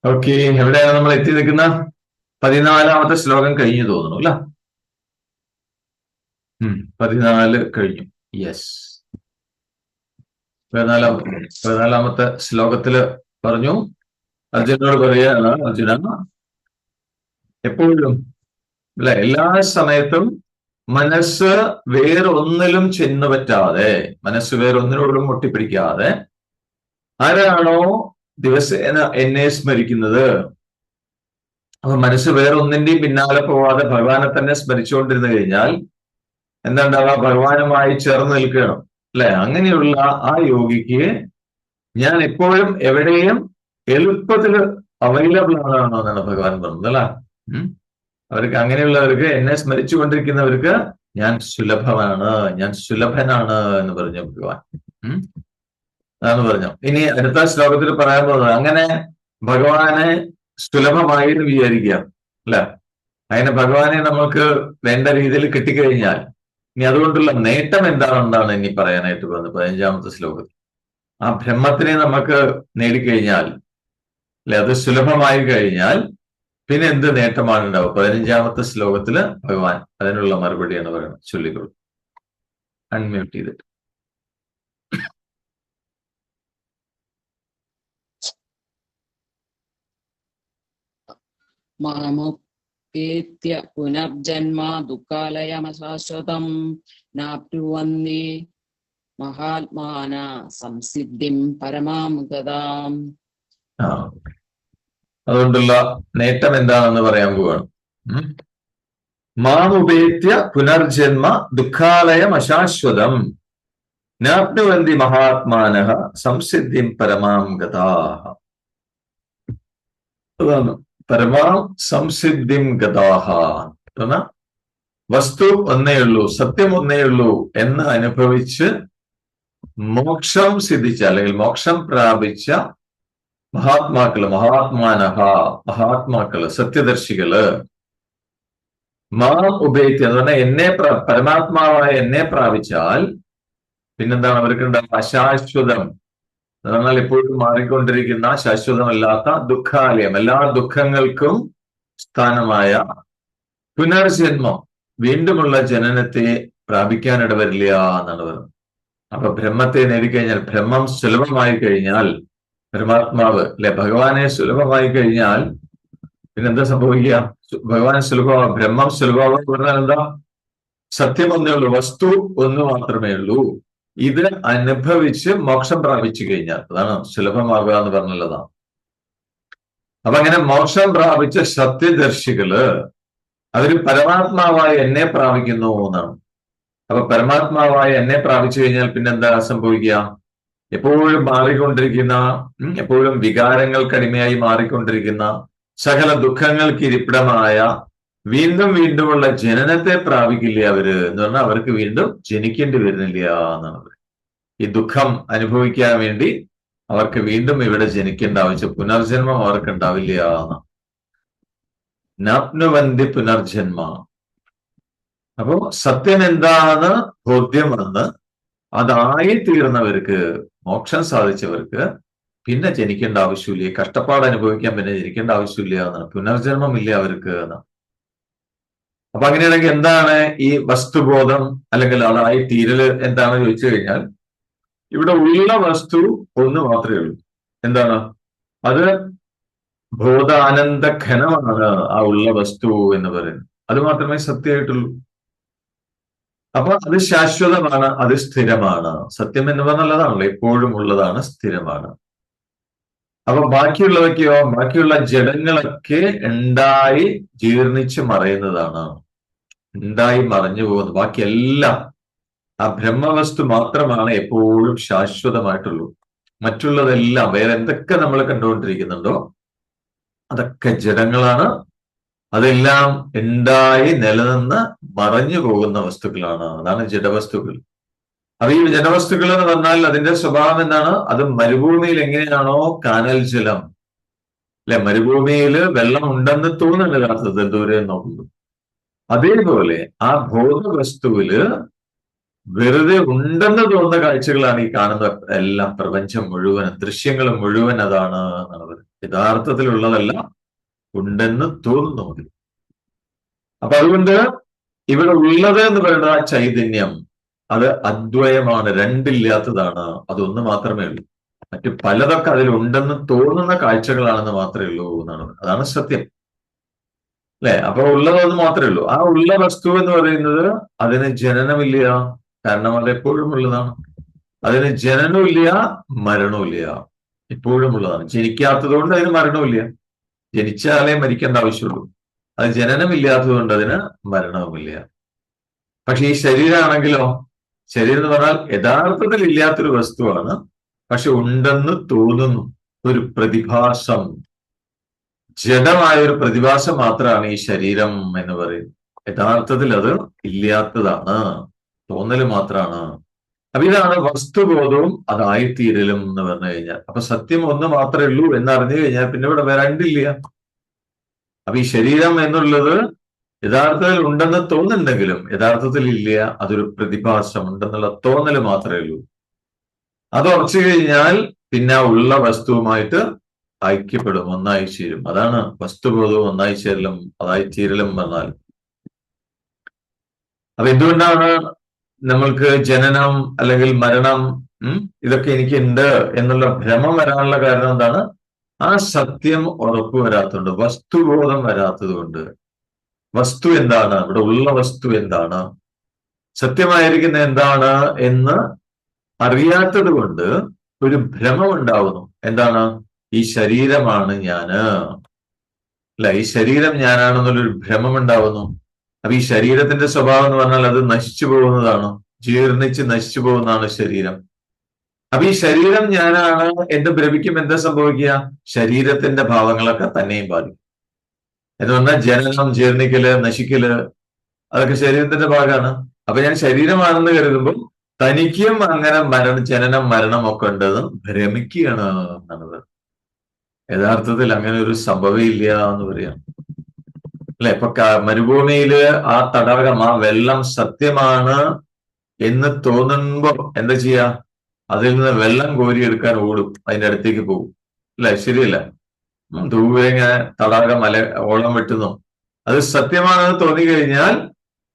Okay, എവിടെയാണ് നമ്മൾ എത്തി നിൽക്കുന്ന? 14-ാമത്തെ ശ്ലോകം കഴിഞ്ഞു തോന്നുന്നു അല്ല? 14 കഴിഞ്ഞു. യെസ്. 14-ാമത്തെ ശ്ലോകത്തില് പറഞ്ഞു, അർജുനോട് പറയുകയാണ്, അർജുന എപ്പോഴും അല്ലെ, എല്ലാ സമയത്തും മനസ്സ് വേറൊന്നിലും ചെന്നു പറ്റാതെ, മനസ്സ് വേറൊന്നിനോടും മുട്ടിപ്പിടിക്കാതെ ആരാണോ ദിവസേന എന്നെ സ്മരിക്കുന്നത്, അപ്പൊ മനസ്സ് വേറൊന്നിന്റെയും പിന്നാലെ പോവാതെ ഭഗവാനെ തന്നെ സ്മരിച്ചുകൊണ്ടിരുന്നു കഴിഞ്ഞാൽ എന്താണ്ടാവുക? ഭഗവാനുമായി ചേർന്ന് നിൽക്കണം അല്ലെ? അങ്ങനെയുള്ള ആ യോഗിക്ക് ഞാൻ എപ്പോഴും എവിടെയും എളുപ്പത്തിൽ അവൈലബിൾ ആണോ എന്നാണ് ഭഗവാൻ പറഞ്ഞത് അല്ല. അവർക്ക് അങ്ങനെയുള്ളവർക്ക്, എന്നെ സ്മരിച്ചു കൊണ്ടിരിക്കുന്നവർക്ക് ഞാൻ സുലഭമാണ്, ഞാൻ സുലഭനാണ് എന്ന് പറഞ്ഞു ഭഗവാൻ. അതാണ് പറഞ്ഞു. ഇനി അടുത്ത ശ്ലോകത്തിൽ പറയാൻ പോകുന്നത്, അങ്ങനെ ഭഗവാനെ സുലഭമായി എന്ന് വിചാരിക്കുക അല്ലെ. അങ്ങനെ ഭഗവാനെ നമുക്ക് വേണ്ട രീതിയിൽ കിട്ടിക്കഴിഞ്ഞാൽ ഇനി അതുകൊണ്ടുള്ള നേട്ടം എന്താണ് ഇനി പറയാനായിട്ട് പോകുന്നത് 15-ാമത്തെ ശ്ലോകത്തിൽ. ആ ബ്രഹ്മത്തിനെ നമുക്ക് നേടിക്കഴിഞ്ഞാൽ അല്ലെ, അത് സുലഭമായി കഴിഞ്ഞാൽ പിന്നെ എന്ത് നേട്ടമാണ് ഉണ്ടാവുക? 15-ാമത്തെ ശ്ലോകത്തില് ഭഗവാൻ അതിനുള്ള മറുപടിയാണ് പറയുന്നത്. ചൊല്ലിക്കൊള്ളു, അൺമ്യൂട്ട് ചെയ്തിട്ട്. മാമുപേത്യ പുനർജന്മ ദുഃഖാലയമശാശ്വതം നാപ്നുവന്തി മഹാത്മാന സംസിദ്ധിം പരമാം ഗതാം. അതുകൊണ്ടുള്ള നേട്ടം എന്താണെന്ന് പറയാൻ പോവാണ്. മാമുപേത്യ പുനർജന്മ ദുഃഖാലയം അശാശ്വതം നാപ്നുവന്തി മഹാത്മാനഃ സംസിദ്ധിം പരമാം ഗതാഃ. അതാണ് പരമാം സംസിദ്ധിം ഗതാഃ. വസ്തു ഒന്നേയുള്ളൂ, സത്യം ഒന്നേയുള്ളൂ എന്ന് അനുഭവിച്ച് മോക്ഷം സിദ്ധിച്ച അല്ലെങ്കിൽ മോക്ഷം പ്രാപിച്ച മഹാത്മാക്കള്, മഹാത്മാനഹ, മഹാത്മാക്കള്, സത്യദർശികള്, മാം ഉപേത്യ എന്ന് പറഞ്ഞാൽ എന്നെ, പരമാത്മാവായ എന്നെ പ്രാപിച്ചാൽ പിന്നെന്താണ് അവർക്കുണ്ടാകുക? അശാശ്വതം എന്ന് പറഞ്ഞാൽ എപ്പോഴും മാറിക്കൊണ്ടിരിക്കുന്ന ശാശ്വതമല്ലാത്ത ദുഃഖാലയം, എല്ലാ ദുഃഖങ്ങൾക്കും സ്ഥാനമായ പുനർജന്മം, വീണ്ടുമുള്ള ജനനത്തെ പ്രാപിക്കാനിടവരില്ല എന്നാണ് പറയുന്നത്. അപ്പൊ ബ്രഹ്മത്തെ നേടിക്കഴിഞ്ഞാൽ, ബ്രഹ്മം സുലഭമായി കഴിഞ്ഞാൽ, പരമാത്മാവ് അല്ലെ ഭഗവാനെ സുലഭമായി കഴിഞ്ഞാൽ പിന്നെന്താ സംഭവിക്കുക? ഭഗവാൻ സുലഭമാവും, ബ്രഹ്മം സുലഭമാവും പറഞ്ഞാൽ എന്താ? സത്യം ഒന്നേ ഉള്ളൂ, വസ്തു ഒന്ന് മാത്രമേ ഉള്ളൂ. ഇത് അനുഭവിച്ച് മോക്ഷം പ്രാപിച്ചു കഴിഞ്ഞാൽ അതാണ് സുലഭമാകുക എന്ന് പറഞ്ഞുള്ളതാണ്. അപ്പൊ അങ്ങനെ മോക്ഷം പ്രാപിച്ച സത്യദർശികള് അവര് പരമാത്മാവായ എന്നെ പ്രാപിക്കുന്നു എന്നാണ്. അപ്പൊ പരമാത്മാവായ എന്നെ പ്രാപിച്ചു കഴിഞ്ഞാൽ പിന്നെന്താ സംഭവിക്കുക? എപ്പോഴും മാറിക്കൊണ്ടിരിക്കുന്ന, എപ്പോഴും വികാരങ്ങൾക്കടിമയായി മാറിക്കൊണ്ടിരിക്കുന്ന, സകല ദുഃഖങ്ങൾക്ക് ഇരിപ്പിടമായ വീണ്ടും വീണ്ടുമുള്ള ജനനത്തെ പ്രാപിക്കില്ല അവര് എന്ന് പറഞ്ഞാൽ അവർക്ക് വീണ്ടും ജനിക്കേണ്ടി വരുന്നില്ല എന്നാണ് പറയുന്നത്. ഈ ദുഃഖം അനുഭവിക്കാൻ വേണ്ടി അവർക്ക് വീണ്ടും ഇവിടെ ജനിക്കേണ്ട ആവശ്യം, പുനർജന്മം അവർക്ക് ഉണ്ടാവില്ല എന്നാണ്. നാപ്നുവന്തി പുനർജന്മ. അപ്പോ സത്യം എന്താണ് ബോധ്യം വന്ന് അതായി തീർന്നവർക്ക്, മോക്ഷം സാധിച്ചവർക്ക് പിന്നെ ജനിക്കേണ്ട ആവശ്യമില്ല, കഷ്ടപ്പാട് അനുഭവിക്കാൻ പിന്നെ ജനിക്കേണ്ട ആവശ്യമില്ല എന്നാണ്. പുനർജന്മം ഇല്ല അവർക്ക് എന്നാണ്. അപ്പൊ അങ്ങനെയാണെങ്കിൽ എന്താണ് ഈ വസ്തുബോധം അല്ലെങ്കിൽ അതായി തീരല് എന്താണെന്ന് ചോദിച്ചു കഴിഞ്ഞാൽ, ഇവിടെ ഉള്ള വസ്തു ഒന്ന് മാത്രമേ ഉള്ളൂ. എന്താണ് അത്? ബോധാനന്ദ ഘനമാണ് ആ ഉള്ള വസ്തു എന്ന് പറയുന്നത്. അത് മാത്രമേ സത്യമായിട്ടുള്ളൂ. അപ്പൊ അത് ശാശ്വതമാണ്, അത് സ്ഥിരമാണ്. സത്യം എന്ന് പറഞ്ഞാൽ അതാണല്ലോ, എപ്പോഴും ഉള്ളതാണ്, സ്ഥിരമാണ്. അപ്പൊ ബാക്കിയുള്ളവയ്ക്കോ? ബാക്കിയുള്ള ജഡങ്ങളൊക്കെ ഉണ്ടായി ജീർണിച്ച് മറയുന്നതാണ്, ഉണ്ടായി മറഞ്ഞു പോകുന്നത്. ബാക്കിയെല്ലാം ആ ബ്രഹ്മവസ്തു മാത്രമാണ് എപ്പോഴും ശാശ്വതമായിട്ടുള്ളൂ. മറ്റുള്ളതെല്ലാം വേറെ എന്തൊക്കെ നമ്മൾ കണ്ടുകൊണ്ടിരിക്കുന്നുണ്ടോ അതൊക്കെ ജഡങ്ങളാണ്. അതെല്ലാം ഉണ്ടായി നിലനിന്ന് മറഞ്ഞു പോകുന്ന വസ്തുക്കളാണ്. അതാണ് ജഡവസ്തുക്കൾ. അപ്പൊ ഈ ജഡവസ്തുക്കൾ എന്ന് പറഞ്ഞാൽ അതിന്റെ സ്വഭാവം എന്താണ്? അത് മരുഭൂമിയിൽ എങ്ങനെയാണോ കാനൽ ജലം അല്ലെ, മരുഭൂമിയിൽ വെള്ളം ഉണ്ടെന്ന് തോന്നുന്നില്ല യഥാർത്ഥത്തിൽ ദൂരെ നോക്കുമ്പോൾ, അതേപോലെ ആ ബോധവസ്തുവില് വെറുതെ ഉണ്ടെന്ന് തോന്നുന്ന കാഴ്ചകളാണ് ഈ കാണുന്ന എല്ലാം. പ്രപഞ്ചം മുഴുവൻ, ദൃശ്യങ്ങൾ മുഴുവൻ അതാണ് എന്നാണ് പറയുന്നത്. യഥാർത്ഥത്തിലുള്ളതല്ല, ഉണ്ടെന്ന് തോന്നുന്നു മതി. അപ്പൊ അതുകൊണ്ട് ഇവിടെ ഉള്ളത് എന്ന് പറയുന്ന ആ ചൈതന്യം അത് അദ്വയമാണ്, രണ്ടില്ലാത്തതാണ്, അതൊന്ന് മാത്രമേ ഉള്ളൂ. മറ്റു പലതൊക്കെ അതിലുണ്ടെന്ന് തോന്നുന്ന കാഴ്ചകളാണെന്ന് മാത്രമേ ഉള്ളൂ എന്നാണ്. അതാണ് സത്യം, അല്ലെ? അപ്പൊ ഉള്ളത് അത് മാത്രമേ ഉള്ളൂ. ആ ഉള്ള വസ്തു എന്ന് പറയുന്നത് അതിന് ജനനമില്ല, കാരണം അത് എപ്പോഴും ഉള്ളതാണ്. അതിന് ജനനമില്ല, മരണമില്ല, എപ്പോഴും ഉള്ളതാണ്. ജനിക്കാത്തത് കൊണ്ട് അതിന് മരണമില്ല, ജനിച്ചാലേ മരിക്കേണ്ട ആവശ്യമുള്ളൂ. അത് ജനനമില്ലാത്തത് കൊണ്ട് അതിന് മരണവുമില്ല. പക്ഷെ ഈ ശരീരമാണെങ്കിലോ, ശരീരം എന്ന് പറഞ്ഞാൽ യഥാർത്ഥത്തിൽ ഇല്ലാത്തൊരു വസ്തുവാണ്, പക്ഷെ ഉണ്ടെന്ന് തോന്നുന്നു. ഒരു പ്രതിഭാസം, ജഡമായ ഒരു പ്രതിഭാസം മാത്രമാണ് ഈ ശരീരം എന്ന് പറയുന്നത്. യഥാർത്ഥത്തിൽ അത് ഇല്ലാത്തതാണ്, തോന്നല് മാത്രമാണ്. അപ്പൊ ഇതാണ് വസ്തുബോധവും അതായിത്തീരലും എന്ന് പറഞ്ഞു കഴിഞ്ഞാൽ. അപ്പൊ സത്യം ഒന്ന് മാത്രമേ ഉള്ളൂ എന്ന് അറിഞ്ഞു കഴിഞ്ഞാൽ പിന്നെ ഇവിടെ രണ്ടില്ല. അപ്പൊ ഈ ശരീരം എന്നുള്ളത് യഥാർത്ഥത്തിൽ ഉണ്ടെന്ന് തോന്നുന്നുണ്ടെങ്കിലും യഥാർത്ഥത്തിൽ ഇല്ല, അതൊരു പ്രതിഭാസം, ഉണ്ടെന്നുള്ള തോന്നല് മാത്രമേ ഉള്ളൂ. അത് ഉറച്ചു കഴിഞ്ഞാൽ പിന്നെ ഉള്ള വസ്തുവുമായിട്ട് ഐക്യപ്പെടും, ഒന്നായി ചേരും. അതാണ് വസ്തുബോധവും ഒന്നായി ചേരലും അതായിത്തീരലും പറഞ്ഞാൽ. അപ്പൊ എന്തുകൊണ്ടാണ് നമ്മൾക്ക് ജനനം അല്ലെങ്കിൽ മരണം ഇതൊക്കെ എനിക്കുണ്ട് എന്നുള്ള ഭ്രമം വരാനുള്ള കാരണം എന്താണ്? ആ സത്യം ഉറപ്പ് വരാത്തതുകൊണ്ട്, വസ്തുബോധം വരാത്തത് കൊണ്ട്. വസ്തു എന്താണ്, ഇവിടെ ഉള്ള വസ്തു എന്താണ്, സത്യമായിരിക്കുന്ന എന്താണ് എന്ന് അറിയാത്തത് കൊണ്ട് ഒരു ഭ്രമം ഉണ്ടാവുന്നു. എന്താണ്? ഈ ശരീരമാണ് ഞാന്, അല്ല, ഈ ശരീരം ഞാനാണെന്നുള്ളൊരു ഭ്രമം ഉണ്ടാവുന്നു. അപ്പൊ ഈ ശരീരത്തിന്റെ സ്വഭാവം എന്ന് പറഞ്ഞാൽ അത് നശിച്ചു പോകുന്നതാണ്, ജീർണിച്ച് നശിച്ചു പോകുന്നതാണ് ശരീരം. അപ്പൊ ഈ ശരീരം ഞാനാണ് എന്ന് ഭ്രമിക്കും. എന്താ സംഭവിക്കുക? ശരീരത്തിന്റെ ഭാവങ്ങളൊക്കെ തന്നെയും ബാധിക്കും. എന്ന് പറഞ്ഞാൽ ജനനം, ജീർണിക്കല്, നശിക്കല് അതൊക്കെ ശരീരത്തിന്റെ ഭാഗമാണ്. അപ്പൊ ഞാൻ ശരീരമാണെന്ന് കരുതുമ്പോൾ തനിക്കും അങ്ങനെ ജനനം മരണം ഒക്കെ ഉണ്ടെന്ന് ഭ്രമിക്കുകയാണ് എന്നാണ്. യഥാർത്ഥത്തിൽ അങ്ങനെ ഒരു സംഭവമില്ല എന്ന് പറയാം, അല്ലെ? ഇപ്പൊ മരുഭൂമിയില് ആ തടാകം, ആ വെള്ളം സത്യമാണ് എന്ന് തോന്നുമ്പോ എന്താ ചെയ്യാ? അതിൽ നിന്ന് വെള്ളം കോരിയെടുക്കാൻ ഓടും, അതിന്റെ അടുത്തേക്ക് പോകും, അല്ലെ? ശരിയല്ല? ദൂരെ ഇങ്ങനെ തടാകം ഓളം വെട്ടുന്നു. അത് സത്യമാണെന്ന് തോന്നിക്കഴിഞ്ഞാൽ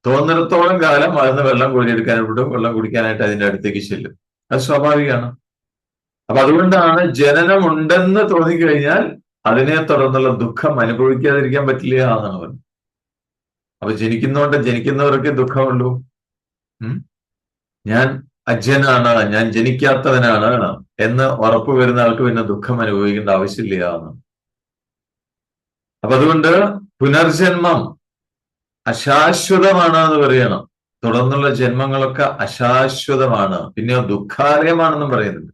തോന്നിടത്തോളം കാലം അതിന് വെള്ളം കോരിയെടുക്കാൻ വിടും, വെള്ളം കുടിക്കാനായിട്ട് അതിന്റെ അടുത്തേക്ക് ചെല്ലും. അത് സ്വാഭാവികമാണ്. അപ്പൊ അതുകൊണ്ടാണ് ജനനം ഉണ്ടെന്ന് തോന്നിക്കഴിഞ്ഞാൽ അതിനെ തുടർന്നുള്ള ദുഃഖം അനുഭവിക്കാതിരിക്കാൻ പറ്റില്ല എന്നാണ് പറയുന്നത്. അപ്പൊ ജനിക്കുന്നവർക്ക് ദുഃഖമുള്ളൂ. ഞാൻ അജ്ഞനാണ്, ഞാൻ ജനിക്കാത്തവനാണ് എന്ന് ഉറപ്പ് വരുന്ന ആൾക്ക് പിന്നെ ദുഃഖം അനുഭവിക്കേണ്ട ആവശ്യമില്ല എന്നാണ്. അപ്പൊ അതുകൊണ്ട് പുനർജന്മം അശാശ്വതമാണ് എന്ന് പറയണം. തുടർന്നുള്ള ജന്മങ്ങളൊക്കെ അശാശ്വതമാണ്, പിന്നെ ദുഃഖാലയമാണെന്നും പറയുന്നുണ്ട്,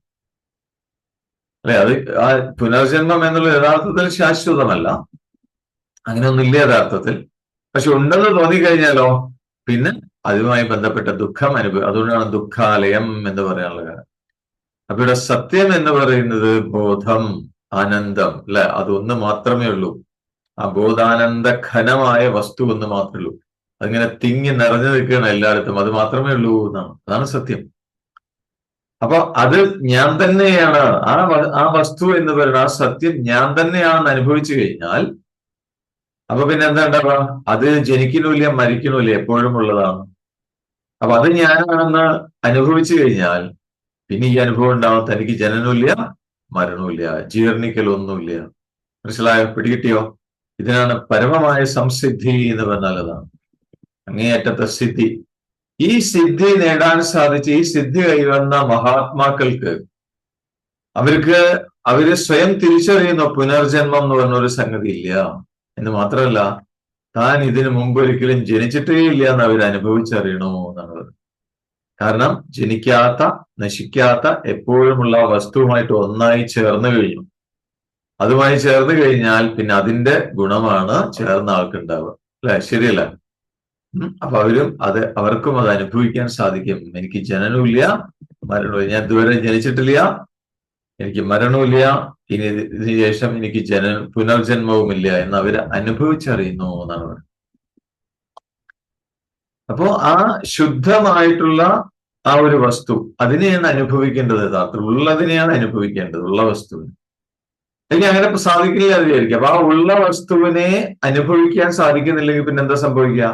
അല്ലെ? അത് ആ പുനർജന്മം എന്നുള്ള യഥാർത്ഥത്തിൽ ശാശ്വതമല്ല, അങ്ങനെയൊന്നുമില്ല യഥാർത്ഥത്തിൽ. പക്ഷെ ഉണ്ടെന്ന് തോന്നിക്കഴിഞ്ഞാലോ പിന്നെ അതുമായി ബന്ധപ്പെട്ട ദുഃഖം അതുകൊണ്ടാണ് ദുഃഖാലയം എന്ന് പറയാനുള്ള കാരണം. അപ്പൊ ഇവിടെ സത്യം എന്ന് പറയുന്നത് ബോധം, ആനന്ദം, അല്ലെ? അതൊന്ന് മാത്രമേ ഉള്ളൂ. ആ ബോധാനന്ദ ഘനമായ വസ്തു ഒന്ന് മാത്രമേ ഉള്ളൂ. അതിങ്ങനെ തിങ്ങി നിറഞ്ഞു നിൽക്കുകയാണ് എല്ലായിടത്തും, അത് മാത്രമേ ഉള്ളൂ എന്നാണ്. അതാണ് സത്യം. അപ്പൊ അത് ഞാൻ തന്നെയാണ്, ആ വസ്തു എന്ന് പറയുന്ന ആ സത്യം ഞാൻ തന്നെയാണെന്ന് അനുഭവിച്ചു കഴിഞ്ഞാൽ അപ്പൊ പിന്നെ എന്താ ഉണ്ടാവുക? അത് ജനിക്കണില്ല, മരിക്കണില്ല, എപ്പോഴും ഉള്ളതാണ്. അപ്പൊ അത് ഞാനാണെന്ന് അനുഭവിച്ചു കഴിഞ്ഞാൽ പിന്നെ ഈ അനുഭവം ഉണ്ടാവും, തനിക്ക് ജനനമില്ല, മരണമില്ല, ജീർണിക്കലൊന്നുമില്ല. മനസ്സിലായോ? പിടികിട്ടിയോ? ഇതിനാണ് പരമമായ സംസിദ്ധി എന്ന് പറഞ്ഞാൽ. അതാണ് അങ്ങേയറ്റത്തെ സിദ്ധി. ഈ സിദ്ധി നേടാൻ സാധിച്ച, ഈ സിദ്ധി കൈവന്ന മഹാത്മാക്കൾക്ക് അവര് സ്വയം തിരിച്ചറിയുന്ന പുനർജന്മം എന്ന് പറഞ്ഞൊരു സംഗതി ഇല്ല എന്ന് മാത്രമല്ല, താൻ ഇതിനു മുമ്പ് ഒരിക്കലും ജനിച്ചിട്ടേ ഇല്ല എന്ന് അവർ അനുഭവിച്ചറിയണോ എന്നാണ് പറയുന്നത്. കാരണം ജനിക്കാത്ത, നശിക്കാത്ത, എപ്പോഴുമുള്ള വസ്തുവുമായിട്ട് ഒന്നായി ചേർന്ന് കഴിഞ്ഞു. അതുമായി ചേർന്ന് കഴിഞ്ഞാൽ പിന്നെ അതിന്റെ ഗുണമാണ് ചേർന്ന ആൾക്കുണ്ടാവുക, അല്ലെ? ശരിയല്ല? അപ്പൊ അവർക്കും അത് അനുഭവിക്കാൻ സാധിക്കും. എനിക്ക് ജനനമില്ല, മരണമില്ല, ഞാൻ ഇതുവരെ ജനിച്ചിട്ടില്ല, എനിക്ക് മരണമില്ല, ഇനി ഇതിന് ശേഷം എനിക്ക് പുനർജന്മവുമില്ല എന്ന് അവര് അനുഭവിച്ചറിയുന്നു എന്നാണ് പറയുന്നത്. അപ്പോ ആ ശുദ്ധമായിട്ടുള്ള ആ ഒരു വസ്തു അതിനെയാണ് അനുഭവിക്കേണ്ടത്. യഥാർത്ഥത്തിൽ ഉള്ളതിനെയാണ് അനുഭവിക്കേണ്ടത്, ഉള്ള വസ്തുവിന്. ഇനി അങ്ങനെ സാധിക്കില്ല എന്ന് വിചാരിക്കുക. അപ്പൊ ആ ഉള്ള വസ്തുവിനെ അനുഭവിക്കാൻ സാധിക്കുന്നില്ലെങ്കിൽ പിന്നെ എന്താ സംഭവിക്കുക?